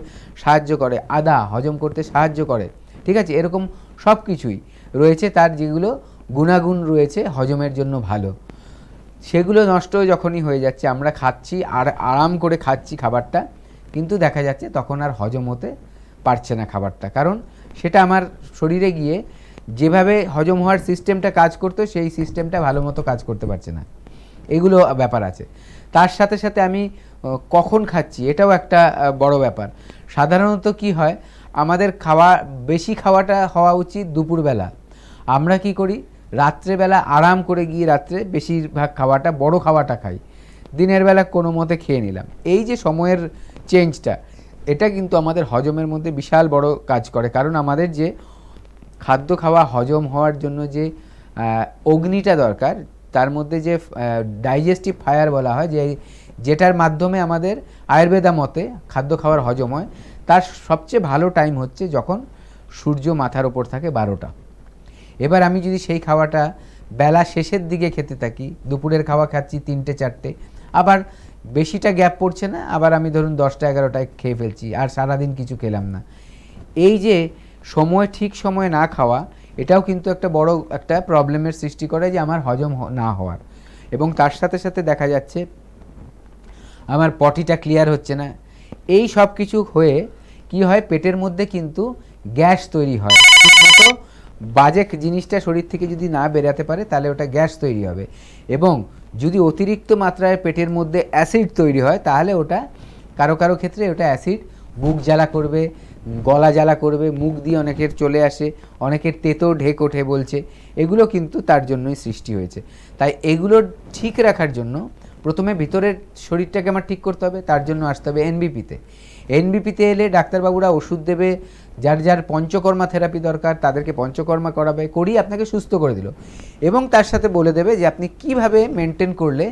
সাহায্য করে, আদা হজম করতে সাহায্য করে, ঠিক আছে, এরকম সব কিছুই রয়েছে তার যেগুলো গুণাগুণ রয়েছে হজমের জন্য ভালো, সেগুলো নষ্ট যখনই হয়ে যাচ্ছে, আমরা খাচ্ছি আর আরাম করে খাচ্ছি খাবারটা, কিন্তু দেখা যাচ্ছে তখন আর হজম হতে পারছে না খাবারটা, কারণ সেটা আমার শরীরে গিয়ে যেভাবে হজম হওয়ার সিস্টেমটা কাজ করতো সেই সিস্টেমটা ভালো মতো কাজ করতে পারছে না। এগুলো ব্যাপার আছে। তার সাথে সাথে আমি কখন খাচ্ছি এটাও একটা বড় ব্যাপার। সাধারণত কি হয়, আমাদের বেশি খাওয়াটা হওয়া উচিত দুপুরবেলা। আমরা কি করি, রাত্রেবেলা আরাম করে গিয়ে রাত্রে বেশিরভাগ খাওয়াটা, বড় খাওয়াটা খাই, দিনের বেলা কোনো মতে খেয়ে নিলাম। এই যে সময়ের চেঞ্জটা, এটা কিন্তু আমাদের হজমের মধ্যে বিশাল বড় কাজ করে, কারণ আমাদের যে খাদ্য খাওয়া হজম হওয়ার জন্য যে অগ্নিটা দরকার, তার মধ্যে যে ডাইজেস্টিভ ফায়ার বলা হয়, যেটার মাধ্যমে আমাদের আয়ুর্বেদা মতে খাদ্য খাওয়ার হজম হয়, তার সবচেয়ে ভালো টাইম হচ্ছে যখন সূর্য মাথার ওপর থাকে 12টা। এবার আমি যদি সেই খাওয়াটা বেলা শেষের দিকে খেতে থাকি, দুপুরের খাওয়া খাচ্ছি 3টে 4টে, আবার বেশিটা গ্যাপ পড়ছে না, আবার আমি ধরুন 10টা 11টায় খেয়ে ফেলছি, আর সারাদিন কিছু খেলাম না। এই যে ঠিক সময়ে না খাওয়া, এটাও কিন্তু একটা বড় একটা প্রবলেমের সৃষ্টি করে, যে আমার হজম না হওয়ার। এবং তার সাথে সাথে দেখা যাচ্ছে আমার পটিটা ক্লিয়ার হচ্ছে না। এই সব কিছু হয়ে কি হয়, পেটের মধ্যে কিন্তু গ্যাস তৈরি হয়। ঠিকমতো বাজে জিনিসটা শরীর থেকে যদি না বেরাতে পারে, তাহলে ওটা গ্যাস তৈরি হবে। এবং যদি অতিরিক্ত মাত্রায় পেটের মধ্যে অ্যাসিড তৈরি হয়, তাহলে ওটা কারো কারো ক্ষেত্রে ওটা অ্যাসিড বুক জ্বালা করবে, গলা জ্বালা করবে, মুখ দিয়ে অনেকের চলে আসে, অনেকের তেতো ঢেক ওঠে বলছে, এগুলো কিন্তু তার জন্যই সৃষ্টি হয়েছে। তাই এগুলো ঠিক রাখার জন্য প্রথমে ভিতরের শরীরটাকে আমার ঠিক করতে হবে, তার জন্য আসতে হবে এনবিপিতে। এনবিপিতে এলে ডাক্তারবাবুরা ওষুধ দেবে, যার যার পঞ্চকর্মা থেরাপি দরকার তাদেরকে পঞ্চকর্মা করাবে, করিয়ে আপনাকে সুস্থ করে দিল, এবং তার সাথে বলে দেবে যে আপনি কিভাবে মেনটেন করলে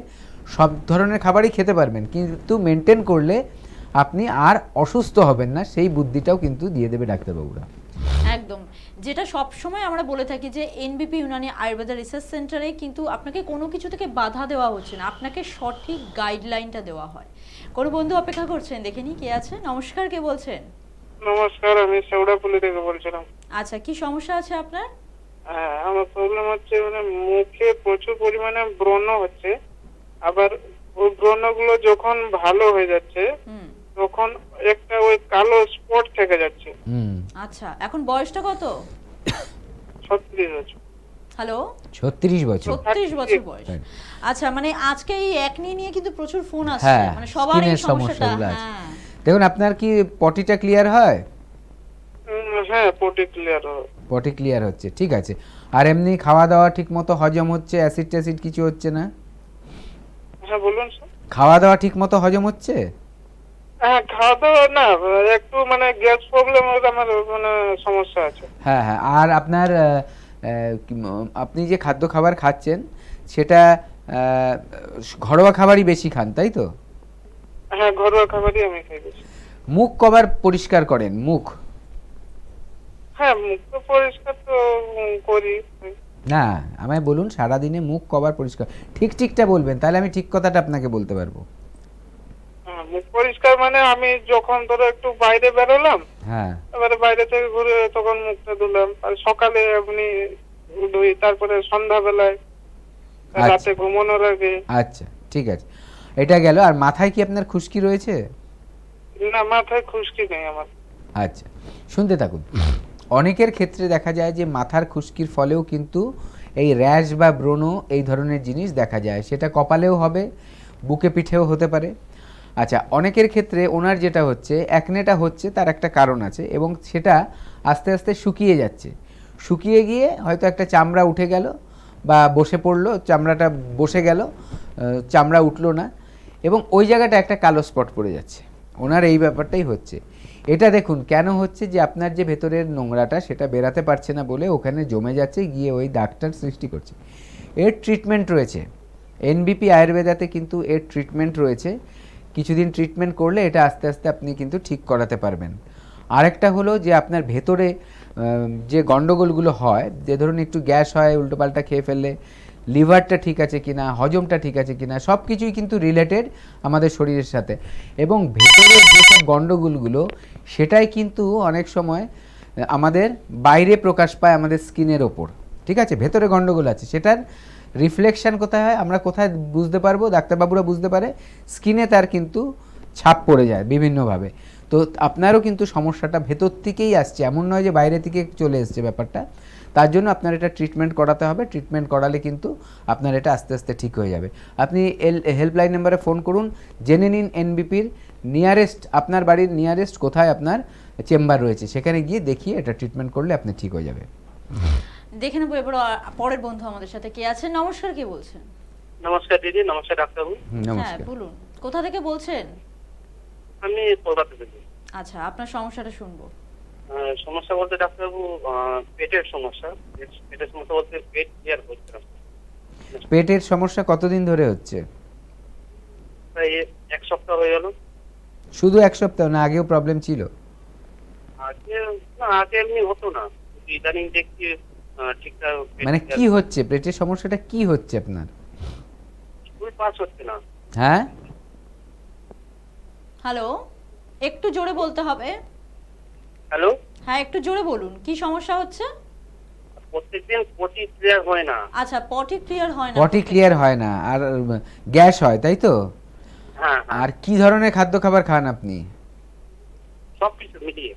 সব ধরনের খাবারই খেতে পারবেন, কিন্তু মেনটেন করলে আপনি আর অসুস্থ হবেন না, সেই বুদ্ধিটাও কিন্তু দিয়ে দেবে ডাক্তারবাবুরা। একদম, যেটা সব সময় আমরা বলে থাকি যে এনবিপি ইউনানি আয়ুর্বেদা রিসার্চ সেন্টারে কিন্তু আপনাকে কোনো কিছু থেকে বাধা দেওয়া হচ্ছে না, আপনাকে সঠিক গাইডলাইনটা দেওয়া হয়। কোনো বন্ধু অপেক্ষা করছেন, দেখে নি কে আছে। নমস্কার, কে বলছেন? নমস্কার, আমি শেওড়াফুলি থেকে বলছিলাম। আচ্ছা, কি সমস্যা আছে আপনার? আমার প্রবলেম হচ্ছে মানে মুখে প্রচুর পরিমাণে ব্রণ হচ্ছে, আবার ওই ব্রণগুলো যখন ভালো হয়ে যাচ্ছে তখন একটা ওই কালো স্পট থেকে যাচ্ছে। আচ্ছা, এখন বয়সটা কত? 36 বছর। হ্যালো, 36 বছর। 36 বছর বয়স। আচ্ছা, মানে আজকে এই একনি নিয়ে কিন্তু প্রচুর ফোন আসছে, মানে সবার এই সমস্যাটা। হ্যাঁ, দেখুন আপনার কি পটিটা ক্লিয়ার হয়? হ্যাঁ, পটি ক্লিয়ার হয়। পটি ক্লিয়ার হচ্ছে, ঠিক আছে। আর এমনি খাওয়া দাওয়া ঠিকমতো হজম হচ্ছে, অ্যাসিড ট্যাসিড কিছু হচ্ছে না? হ্যাঁ, বলুন স্যার। খাওয়া দাওয়া ঠিকমতো হজম হচ্ছে? হ্যাঁ, খাওয়া দাওয়া না, একটু মানে গ্যাস প্রবলেম আমার মানে সমস্যা আছে। হ্যাঁ হ্যাঁ, আর আপনার আপনি যে খাদ্য খাবার খাচ্ছেন সেটা ঘরোয়া খাবারই বেশি খান, তাই তো? হ্যাঁ, ঘরোয়া খাবারই আমি খাই বেশি। মুখ কবার পরিষ্কার করেন? মুখ? হ্যাঁ, মুখ তো পরিষ্কার তো করি। না, আমায় বলুন সারাদিনে মুখ কবার পরিষ্কার, ঠিকটা বলবেন, তাহলে আমি ঠিক কথাটা আপনাকে বলতে পারবো। মুখ পরিষ্কার মানে আমি যখন ধরো একটু বাইরে বেরোলাম, হ্যাঁ, এবারে বাইরে থেকে ঘুরে তখন মুখটা ধুলাম, আর সকালে আপনি ধুই, তারপরে সন্ধ্যাবেলায়, রাতে ঘুমানোর আগে। আচ্ছা, ঠিক আছে, এটা গেল। আর মাথায় কি আপনার খুশকি রয়েছে? না, মাথায় খুশকি নেই আমার। আচ্ছা, শুনতে থাকুন। অনেকের ক্ষেত্রে দেখা যায় যে মাথার খুশকির ফলেও কিন্তু এই র্যাশ বা ব্রণ এই ধরনের জিনিস দেখা যায়। সেটা কপালেও হবে, বুকে পিঠেও হতে পারে। আচ্ছা, অনেকের ক্ষেত্রে ওনার যেটা হচ্ছে অ্যাকনেটা হচ্ছে, তার একটা কারণ আছে এবং সেটা আস্তে আস্তে শুকিয়ে যাচ্ছে। শুকিয়ে গিয়ে হয়তো একটা চামড়া উঠে গেল বা বসে পড়লো, চামড়াটা বসে গেল, চামড়া উঠলো না এবং ওই জায়গাটা একটা কালো স্পট পড়ে যাচ্ছে। ওনার এই ব্যাপারটাই হচ্ছে। এটা দেখুন কেন হচ্ছে, যে আপনার যে ভেতরের নোংরাটা সেটা বেরাতে পারছে না বলে ওখানে জমে যাচ্ছে, গিয়ে ওই দাগটার সৃষ্টি করছে। এর ট্রিটমেন্ট রয়েছে, এনবিপি আয়ুর্বেদাতে কিন্তু এর ট্রিটমেন্ট রয়েছে। কিছুদিন ট্রিটমেন্ট করলে এটা আস্তে আস্তে আপনি কিন্তু ঠিক করাতে পারবেন। আরেকটা হলো যে আপনার ভেতরে যে গণ্ডগোলগুলো হয়, যে ধরুন একটু গ্যাস হয় উল্টোপাল্টা খেয়ে ফেললে, লিভারটা ঠিক আছে কিনা, হজমটা ঠিক আছে কিনা, সব কিছুই কিন্তু রিলেটেড আমাদের শরীরের সাথে। এবং ভেতরের যেসব গণ্ডগোলগুলো সেটাই কিন্তু অনেক সময় আমাদের বাইরে প্রকাশ পায় আমাদের স্কিনের ওপর। ঠিক আছে, ভেতরে গণ্ডগোল আছে, সেটার রিফ্লেকশন কোথায় হয়, আমরা কোথায় বুঝতে পারবো, ডাক্তারবাবুরা বুঝতে পারে, স্কিনে তার কিন্তু ছাপ পড়ে যায় বিভিন্নভাবে। তো আপনারও কিন্তু সমস্যাটা ভেতর থেকেই আসছে, এমন নয় যে বাইরে থেকে চলে এসছে ব্যাপারটা। তার জন্য আপনার এটা ট্রিটমেন্ট করাতে হবে। ট্রিটমেন্ট করালে কিন্তু আপনার এটা আস্তে আস্তে ঠিক হয়ে যাবে। আপনি হেল্পলাইন নাম্বারে ফোন করুন, জেনে নিন এনবিপির নিয়ারেস্ট, আপনার বাড়ির নিয়ারেস্ট কোথায় আপনার চেম্বার রয়েছে, সেখানে গিয়ে দেখিয়ে এটা ট্রিটমেন্ট করলে আপনি ঠিক হয়ে যাবে। দেখে নেবো এবার পরের বন্ধু আমাদের সাথে কে আছে। নমস্কার, কে বলছেন? নমস্কার দিদি। নমস্কার ডাক্তারবাবু। হ্যাঁ বলুন, কোথা থেকে বলছেন? আমি কলকাতা থেকে। আচ্ছা, আপনার সমস্যাটা শুনবো। সমস্যা বলতে ডাক্তারবাবু পেটের সমস্যা। পেটের সমস্যা বলতে পেট ক্লিয়ার হচ্ছে না। পেটের সমস্যা কতদিন ধরে হচ্ছে? প্রায় 1 সপ্তাহ হয়ে গেল। শুধু 1 সপ্তাহ না, আগেও প্রবলেম ছিল? আগে এমনি হতো না, ইদানিং দেখছি ঠিকঠাক। মানে কি হচ্ছে পেটের সমস্যাটা, কি হচ্ছে আপনার? স্কুল পাস হচ্ছে না। হ্যাঁ, হ্যালো, একটু জোরে বলতে হবে। হ্যালো, হ্যাঁ একটু জোরে বলুন, কি সমস্যা হচ্ছে? প্রত্যেকদিন পটি ক্লিয়ার হয় না। আচ্ছা, পটি ক্লিয়ার হয় না। পটি ক্লিয়ার হয় না আর গ্যাস হয়, তাই তো? হ্যাঁ। আর কি ধরনের খাদ্য খাবার খান আপনি? সবকিছু মিলিয়ে।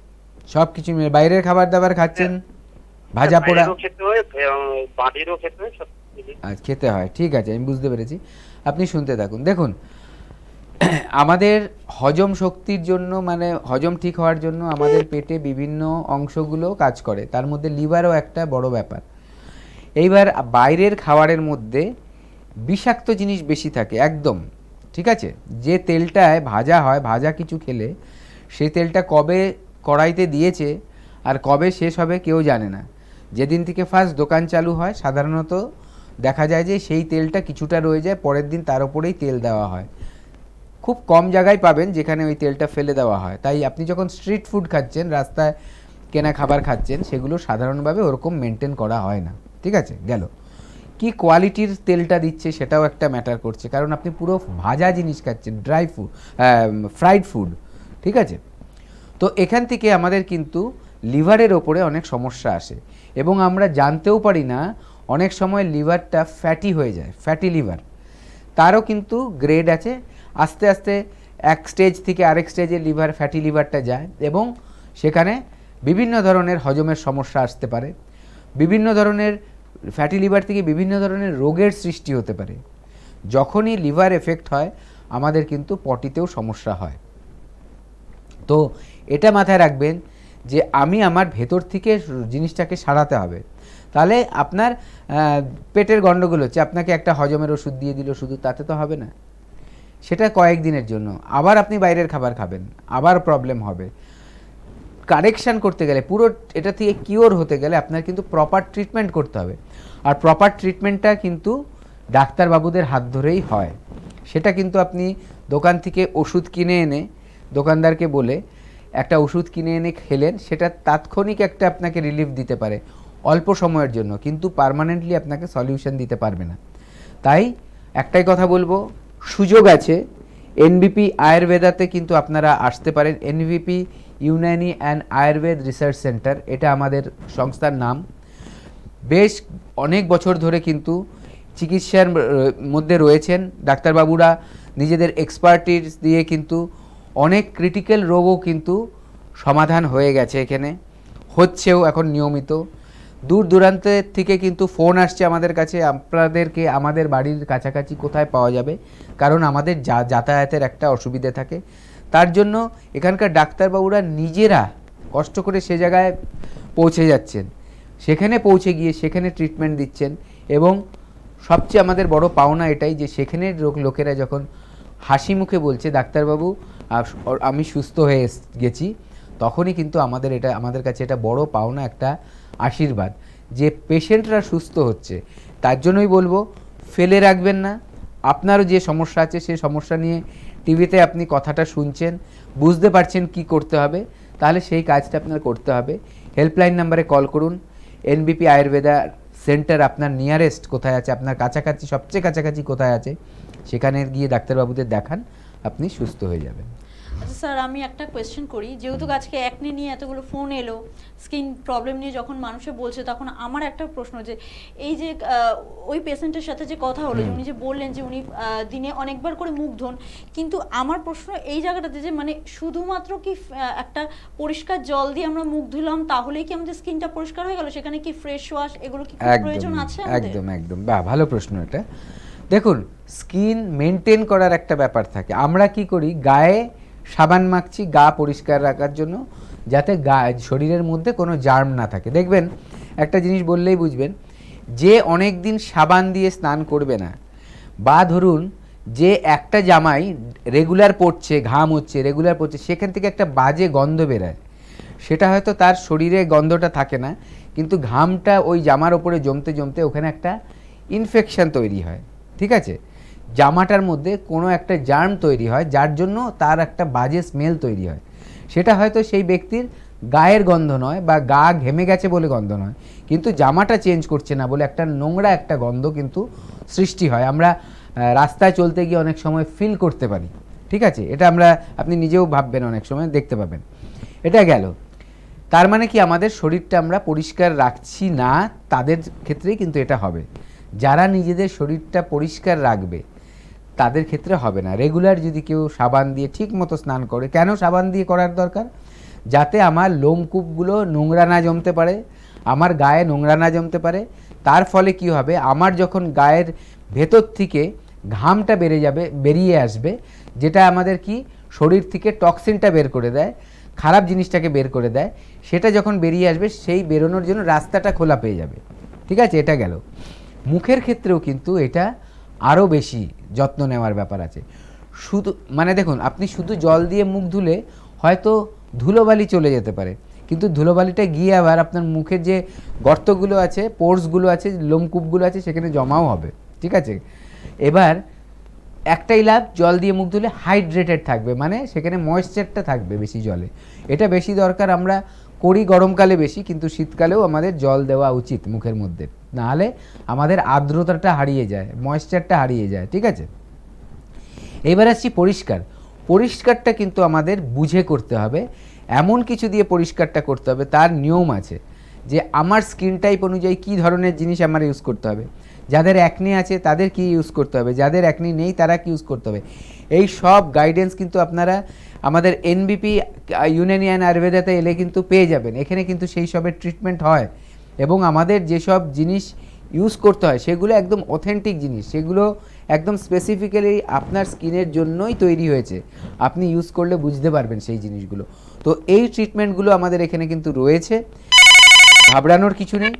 সবকিছু মিলিয়ে বাইরের খাবার দাবার খাচ্ছেন? ভাজা পোড়া খেতে হয়, বাড়িরও খেতে হয়, সব মিলিয়ে খেতে হয়। ঠিক আছে, আমি বুঝতে পেরেছি। আপনি শুনতে থাকুন। দেখুন, আমাদের হজম শক্তির জন্য, মানে হজম ঠিক হওয়ার জন্য আমাদের পেটে বিভিন্ন অংশগুলো কাজ করে, তার মধ্যে লিভারও একটা বড় ব্যাপার। এইবার বাইরের খাবারের মধ্যে বিষাক্ত জিনিস বেশি থাকে একদম। ঠিক আছে, যে তেলটায় ভাজা হয়, ভাজা কিছু খেলে সেই তেলটা কবে কড়াইতে দিয়েছে আর কবে শেষ হবে কেউ জানে না। যেদিন থেকে ফার্স্ট দোকান চালু হয় সাধারণত দেখা যায় যে সেই তেলটা কিছুটা রয়ে যায়, পরের দিন তার উপরেই তেল দেওয়া হয়। খুব কম জায়গায় পাবেন যেখানে ওই তেলটা ফেলে দেওয়া হয়। তাই আপনি যখন স্ট্রিট ফুড খাচ্ছেন, রাস্তায় কেনা খাবার খাচ্ছেন, সেগুলো সাধারণভাবে ওরকম মেনটেন করা হয় না। ঠিক আছে, গেল। কি কোয়ালিটির তেলটা দিচ্ছে সেটাও একটা ম্যাটার করছে, কারণ আপনি পুরো ভাজা জিনিস খাচ্ছেন, ড্রাই ফুড, ফ্রাইড ফুড। ঠিক আছে, তো এখান থেকে আমাদের কিন্তু লিভারের ওপরে অনেক সমস্যা আসে এবং আমরা জানতেও পারি না। অনেক সময় লিভারটা ফ্যাটি হয়ে যায়, ফ্যাটি লিভার। তারও কিন্তু গ্রেড আছে। আস্তে আস্তে এক স্টেজ থেকে আরেক স্টেজে লিভার, ফ্যাটি লিভারটা যায় এবং সেখানে বিভিন্ন ধরনের হজমের সমস্যা আসতে পারে। বিভিন্ন ধরনের ফ্যাটি লিভার থেকে বিভিন্ন ধরনের রোগের সৃষ্টি হতে পারে। যখনই লিভার এফেক্ট হয় আমাদের কিন্তু পটিতেও সমস্যা হয়। তো এটা মাথায় রাখবেন যে আমি আমার ভেতর থেকে জিনিসটাকে সারাতে হবে। তাহলে আপনার পেটের গণ্ডগোল হচ্ছে, আপনাকে একটা হজমের ওষুধ দিয়ে দিল শুধু, তাতে তো হবে না। সেটা কয়েকদিনের জন্য, আবার আপনি বাইরের খাবার খাবেন, আবার প্রবলেম হবে। কারেকশান করতে গেলে, পুরো এটা থেকে কিওর হতে গেলে আপনার কিন্তু প্রপার ট্রিটমেন্ট করতে হবে। আর প্রপার ট্রিটমেন্টটা কিন্তু ডাক্তারবাবুদের হাত ধরেই হয়। সেটা কিন্তু আপনি দোকান থেকে ওষুধ কিনে এনে, দোকানদারকে বলে একটা ওষুধ কিনে এনে খেলেন, সেটা তাৎক্ষণিক একটা আপনাকে রিলিফ দিতে পারে অল্প সময়ের জন্য, কিন্তু পার্মানেন্টলি আপনাকে সলিউশন দিতে পারবে না। তাই একটাই কথা বলবো, সুযোগ আছে। এনবিপি আয়ুর্বেদাতে কিন্তু আপনারা আসতে পারেন। এনবিপি Unani and Ayurveda research centre, এটা আমাদের সংস্থার নাম। বেশ অনেক বছর ধরে কিন্তু চিকিৎসার মধ্যে রয়েছেন ডাক্তারবাবুরা, নিজেদের এক্সপার্টিস দিয়ে কিন্তু অনেক ক্রিটিক্যাল রোগও কিন্তু সমাধান হয়ে গেছে, এখানে হচ্ছেও এখন নিয়মিত। দূর দূরান্তের থেকে কিন্তু ফোন আসছে আমাদের কাছে, আপনাদেরকে আমাদের বাড়ির কাছাকাছি কোথায় পাওয়া যাবে, কারণ আমাদের যাতায়াতের একটা অসুবিধে থাকে। তার জন্য এখানকার ডাক্তারবাবুরা নিজেরা কষ্ট করে সে জায়গায় পৌঁছে যাচ্ছেন, সেখানে পৌঁছে গিয়ে সেখানে ট্রিটমেন্ট দিচ্ছেন। এবং সবচেয়ে আমাদের বড় পাওনা এটাই যে সেখানের লোকেরা যখন হাসি মুখে বলছে ডাক্তারবাবু আমি সুস্থ হয়ে গেছি, তখনই কিন্তু আমাদের কাছে এটা বড় পাওনা, একটা আশীর্বাদ যে পেশেন্টরা সুস্থ হচ্ছে। তার জন্যই বলবো ফেলে রাখবেন না। আপনারও যে সমস্যা আছে সেই সমস্যা নিয়ে টিভিতে আপনি কথাটা শুনছেন, বুঝতে পারছেন কি করতে হবে, তাহলে সেই কাজটা আপনার করতে হবে। হেল্পলাইন নাম্বারে কল করুন। এনবিপি আয়ুর্বেদা সেন্টার আপনার নিয়ারেস্ট কোথায় আছে, আপনার কাছাকাছি সবচেয়ে কাছাকাছি কোথায় আছে, সেখানে গিয়ে ডাক্তারবাবুদের দেখান, আপনি সুস্থ হয়ে যাবেন। আচ্ছা স্যার, আমি একটা কোয়েশ্চেন করি, যেহেতু আজকে অ্যাকনে নিয়ে এতগুলো ফোন এলো, স্কিন প্রবলেম নিয়ে যখন মানুষে বলছে, তখন আমার একটা প্রশ্ন যে এই যে ওই পেশেন্টের সাথে যে কথা হলো, উনি যে বললেন যে উনি দিনে অনেকবার করে মুখ ধোন, কিন্তু আমার প্রশ্ন এই জায়গাটাতে যে মানে শুধুমাত্র কি একটা পরিষ্কার জল দিয়ে আমরা মুখ ধুলাম তাহলেই কি আমাদের স্কিনটা পরিষ্কার হয়ে গেল? সেখানে কি ফ্রেশ ওয়াশ এগুলো কি প্রয়োজন আছে? একদম একদম, বাহ, ভালো প্রশ্ন এটা। দেখুন, স্কিন মেনটেন করার একটা ব্যাপার থাকে। আমরা কি করি, গায়ে সাবান মাখছি গা পরিষ্কার রাখার জন্য, যাতে শরীরের মধ্যে কোনো জার্ম না থাকে। দেখবেন একটা জিনিস বললেই বুঝবেন, যে অনেক দিন সাবান দিয়ে স্নান করবে না, বা ধরুন যে একটা জামাই রেগুলার পরছে, ঘাম হচ্ছে রেগুলার পরছে, সেখান থেকে একটা বাজে গন্ধ বেরোয়, সেটা হয়তো তার শরীরে গন্ধটা থাকে না, কিন্তু ঘামটা ওই জামার ওপরে জমতে জমতে ওখানে একটা ইনফেকশন তৈরি হয়। ঠিক আছে, জামাটার মধ্যে কোনো একটা জার্ম তৈরি হয়, যার জন্য তার একটা বাজে স্মেল তৈরি হয়। সেটা হয়তো সেই ব্যক্তির গায়ের গন্ধ নয়, বা গা ঘেমে গেছে বলে গন্ধ নয়, কিন্তু জামাটা চেঞ্জ করছে না বলে একটা নোংরা একটা গন্ধ কিন্তু সৃষ্টি হয়। আমরা রাস্তায় চলতে গিয়ে অনেক সময় ফিল করতে পারি। ঠিক আছে, এটা আপনি নিজেও ভাববেন, অনেক সময় দেখতে পাবেন। এটা গেল। তার মানে কি আমাদের শরীরটা আমরা পরিষ্কার রাখছি না, তাদের ক্ষেত্রেই কিন্তু এটা হবে। যারা নিজেদের শরীরটা পরিষ্কার রাখবে তাদের ক্ষেত্রে হবে না। রেগুলার যদি কেউ সাবান দিয়ে ঠিক মতো স্নান করে, কেন সাবান দিয়ে করার দরকার? যাতে আমার লোমকূপগুলো নোংরা না জমতে পারে, আমার গায়ে নোংরা না জমতে পারে। তার ফলে কি হবে, আমার যখন গায়ের ভেতর থেকে ঘামটা বেরিয়ে আসবে, যেটা আমাদের কি শরীর থেকে টক্সিনটা বের করে দেয়, খারাপ জিনিসটাকে বের করে দেয়, সেটা যখন বেরিয়ে আসবে সেই বেরোনোর জন্য রাস্তাটা খোলা পেয়ে যাবে। ঠিক আছে, এটা গেল। মুখের ক্ষেত্রেও কিন্তু এটা আরও বেশি যত্ন নেওয়ার ব্যাপার আছে। শুধু দেখুন, আপনি শুধু জল দিয়ে মুখ ধুলে হয়তো ধুলোবালি চলে যেতে পারে, কিন্তু ধুলোবালিটা গিয়ে আবার আপনার মুখের যে গর্তগুলো আছে, পোর্সগুলো আছে, লোমকূপগুলো আছে, সেখানে জমাও হবে। ঠিক আছে, এবার একটাই লাভ, জল দিয়ে মুখ ধুলে হাইড্রেটেড থাকবে, মানে সেখানে ময়েশ্চারটা থাকবে বেশি জলে। এটা বেশি দরকার, আমরা করি গরমকালে বেশি, কিন্তু শীতকালেও আমাদের জল দেওয়া উচিত মুখের মধ্যে, নাহলে আমাদের আর্দ্রতাটা হারিয়ে যায়, ময়েশ্চারটা হারিয়ে যায়। ঠিক আছে, এবার আসছি পরিষ্কারটা কিন্তু আমাদের বুঝে করতে হবে। এমন কিছু দিয়ে পরিষ্কারটা করতে হবে, তার নিয়ম আছে, যে আমার স্কিন টাইপ অনুযায়ী কী ধরনের জিনিস আমার ইউজ করতে হবে। যাদের অ্যাকনি আছে তাদের কি ইউজ করতে হবে, যাদের অ্যাকনি নেই তারা কি ইউজ করতে হবে, এই সব গাইডেন্স কিন্তু আপনারা আমাদের এনবিপি ইউনানি অ্যান্ড আয়ুর্বেদাতে এলে কিন্তু পেয়ে যাবেন। এখানে কিন্তু সেই সবের ট্রিটমেন্ট হয়, এবং আমাদের যেসব জিনিস ইউজ করতে হয় সেগুলো একদম অথেন্টিক জিনিস, সেগুলো একদম স্পেসিফিক্যালি আপনার স্কিনের জন্যই তৈরি হয়েছে। আপনি ইউজ করলে বুঝতে পারবেন সেই জিনিসগুলো। তো এই ট্রিটমেন্টগুলো আমাদের এখানে কিন্তু রয়েছে, ঘাবড়ানোর কিছু নেই।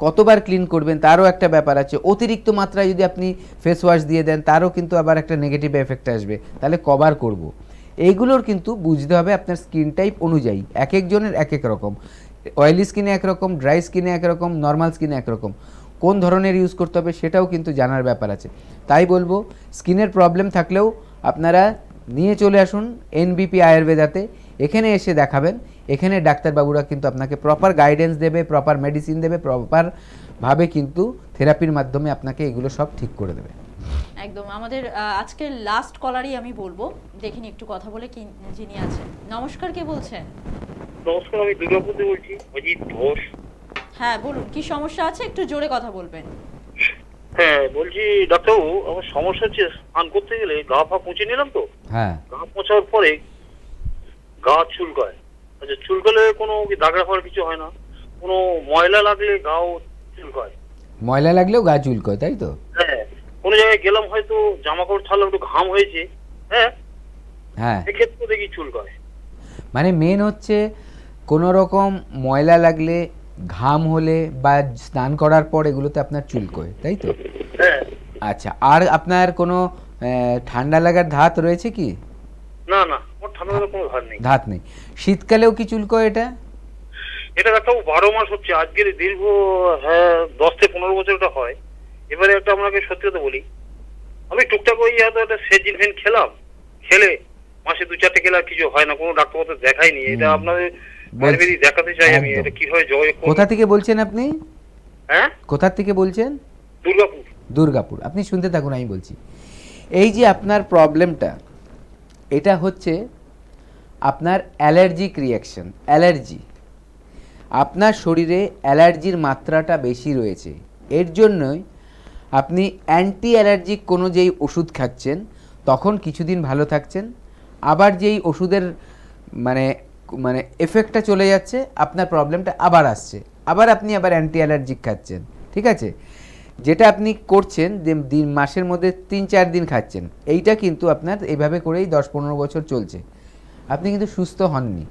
কতবার ক্লিন করবেন তারও একটা ব্যাপার আছে। অতিরিক্ত মাত্রায় যদি আপনি ফেস ওয়াশ দিয়ে দেন তারও কিন্তু আবার একটা নেগেটিভ এফেক্ট আসবে, তাহলে কবার করব। এইগুলোর কিন্তু বুঝতে হবে আপনার স্কিন টাইপ অনুযায়ী, এক একজনের এক এক রকম। অয়েলি স্কিনে একরকম, ড্রাই স্কিনে একরকম, নর্মাল স্কিনে একরকম। কোন ধরনের ইউজ করতে হবে সেটাও কিন্তু জানার ব্যাপার আছে। তাই বলবো, স্কিনের প্রবলেম থাকলেও আপনারা নিয়ে চলে আসুন এনবিপি আয়ুর্বেদাতে, এখানে এসে দেখাবেন। এখানে ডাক্তারবাবুরা কিন্তু আপনাকে প্রপার গাইডেন্স দেবে, প্রপার মেডিসিন দেবে, প্রপারভাবে কিন্তু থেরাপির মাধ্যমে আপনাকে এগুলো সব ঠিক করে দেবে। একদম। আমাদের আজকের লাস্ট কলারই আমি বলবো, দেখিনি একটু কথা বলে কি যিনি আছেন। নমস্কার, কে বলছেন? নমস্কার, আমি দুর্গাপুর থেকে বলছি, অজিত ঘোষ। হ্যাঁ বলুন, কি সমস্যা আছে, একটু জোরে কথা বলবেন। হ্যাঁ বলছি ডাক্তারবাবু, আমার সমস্যা হচ্ছে স্নান করতে গেলে গা পা মুছে নিলাম তো, হ্যাঁ, গা মোছার পরে গা চুলকায়। আচ্ছা, চুলকালে কোনো দাগড়া ফাগড়া কিছু হয় না, কোনো ময়লা লাগলে গাও চুলকায়। ময়লা লাগলেও গা চুলকয়, তাই তো? হ্যাঁ, কোনো জায়গায় গেলাম হয়তো জামা কাপড় ছাড়লাম একটু ঘাম হয়েছে, হ্যাঁ হ্যাঁ, এক্ষেত্রে দেখি চুলকায়। মানে মেন হচ্ছে কোনো রকম ময়লা লাগলে, ঘাম হলে বা স্নান করার পর এগুলোতে আপনার চুলকয়, তাই তো? হ্যাঁ। আচ্ছা, আর আপনার কোনো ঠান্ডা লাগার ধাত রয়েছে কি? না না, ওর ঠান্ডা লাগার কোনো ধার নেই। ধাত নেই। শীতকালেও কি চুলকয় এটা? এটা একটা 12 মাস হচ্ছে, আজকের দীর্ঘ 10 থেকে 15 বছর এটা হয়। এবারে একটা আপনাকে সত্যি কথা বলি, আমি টুকটাক ওই হয়তো একটা সেজিন ফেন খেলে মাসে 2-4টে খেলে আর কিছু হয় না, কোনো ডাক্তার দেখাইনি। এটা আপনাদের আয়ুর্বেদিক দেখাতে চাই আমি, এটা কিভাবে জয়। কোথা থেকে বলছেন আপনি? হ্যাঁ, কোথা থেকে বলছেন? দুর্গাপুর। দুর্গাপুর। আপনি শুনতে থাকুন, আমি বলছি। এই যে আপনার প্রবলেমটা, এটা হচ্ছে আপনার অ্যালার্জিক রিয়াকশন, অ্যালার্জি। আপনার শরীরে অ্যালার্জির মাত্রাটা বেশি রয়েছে, এর জন্যই আপনি অ্যান্টি অ্যালার্জিক কোনো যেই ওষুধ খাচ্ছেন তখন কিছুদিন ভালো থাকছেন, আবার যেই ওষুধের মানে মানে এফেক্টটা চলে যাচ্ছে, আপনার প্রবলেমটা আবার আসছে, আবার আপনি আবার অ্যান্টি অ্যালার্জিক খাচ্ছেন, ঠিক আছে? যেটা আপনি করছেন যে মাসের মধ্যে 3-4 দিন খাচ্ছেন, এইটা কিন্তু আপনার এইভাবে করেই 10-15 বছর চলছে, আপনি কিন্তু সুস্থ হননি।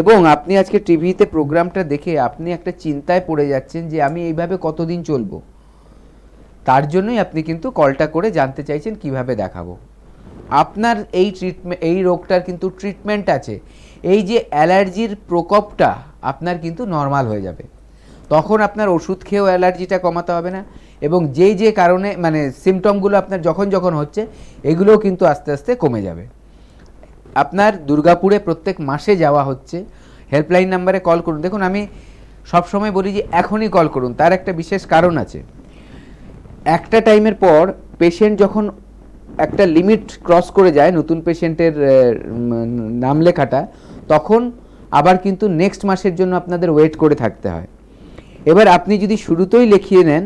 এবং আপনি আজকে টিভিতে প্রোগ্রামটা দেখে আপনি একটা চিন্তায় পড়ে যাচ্ছেন যে আমি এইভাবে কতদিন চলবো, তার জন্যই আপনি কিন্তু কলটা করে জানতে চাইছেন কিভাবে দেখাবো। আপনার এই ট্রিটমেন্ট, এই রোগটার কিন্তু ট্রিটমেন্ট আছে। এই যে অ্যালার্জির প্রকোপটা আপনার কিন্তু নর্মাল হয়ে যাবে, তখন আপনার ওষুধ খেয়েও অ্যালার্জিটা কমাতে হবে না, এবং যেই যে কারণে মানে সিমটমগুলো আপনার যখন যখন হচ্ছে এগুলোও কিন্তু আস্তে আস্তে কমে যাবে। আপনার দুর্গাপুরে প্রত্যেক মাসে যাওয়া হচ্ছে। হেল্পলাইন নাম্বারে কল করুন। দেখুন, আমি সবসময় বলি যে এখনই কল করুন, তার একটা বিশেষ কারণ আছে। একটা টাইমের পর পেশেন্ট যখন একটা লিমিট ক্রস করে যায়, নতুন পেশেন্টের নাম লেখাটা, তখন আবার কিন্তু নেক্সট মাসের জন্য আপনাদের ওয়েট করে থাকতে হয়। এবার আপনি যদি শুরুতেই লিখিয়ে নেন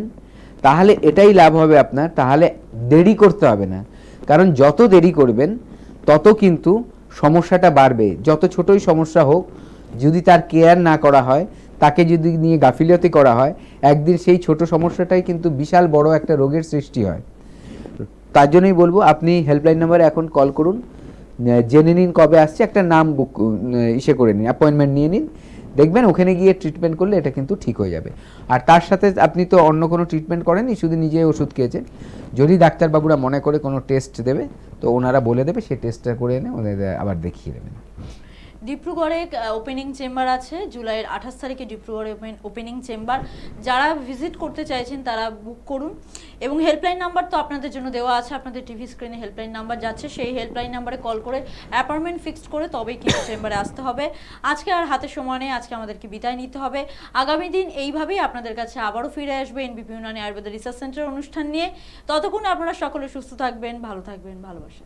তাহলে এটাই লাভ হবে আপনার, তাহলে দেরি করতে হবে না। কারণ যত দেরি করবেন তত কিন্তু সমস্যাটা বাড়বে। যত ছোটই সমস্যা হোক, যদি তার কেয়ার না করা হয়, তাকে যদি নিয়ে গাফিলতি করা হয়, একদিন সেই ছোট সমস্যাটাই কিন্তু বিশাল বড় একটা রোগের সৃষ্টি হয়। তার জন্যই বলবো আপনি হেল্পলাইন নাম্বারে এখন কল করুন, জেনে নিন কবে আসছে, একটা নাম বুক করে নিন, অ্যাপয়েন্টমেন্ট নিয়ে নিন, দেখবেন ওখানে গিয়ে ট্রিটমেন্ট করলে এটা কিন্তু ঠিক হয়ে যাবে। আর তার সাথে আপনি তো অন্য কোনো ট্রিটমেন্ট করেননি, শুধু নিজে ওষুধ খেয়েছেন। যদি ডাক্তারবাবুরা মনে করে কোনো টেস্ট দেবে তো ওনারা বলে দেবে, সেই টেস্টটা করে এনে ওদের আবার দেখিয়ে দেবেন। ডিব্রুগড়ে ওপেনিং চেম্বার আছে, জুলাইয়ের 28 তারিখে ডিব্রুগড়ে ওপেনিং চেম্বার। যারা ভিজিট করতে চাইছেন তারা বুক করুন, এবং হেল্পলাইন নাম্বার তো আপনাদের জন্য দেওয়া আছে, আপনাদের টিভি স্ক্রিনে হেল্পলাইন নাম্বার যাচ্ছে, সেই হেল্পলাইন নাম্বারে কল করে অ্যাপয়েন্টমেন্ট ফিক্সড করে তবেই কিন্তু চেম্বারে আসতে হবে। আজকে আর হাতে সময় নেই, আজকে আমাদেরকে বিদায় নিতে হবে। আগামী দিন এইভাবেই আপনাদের কাছে আবারও ফিরে আসবে এনবিপি ইউনানি আয়ুর্বেদ রিসার্চ সেন্টার অনুষ্ঠান নিয়ে। ততক্ষণ আপনারা সকলে সুস্থ থাকবেন, ভালো থাকবেন, ভালোবাসা।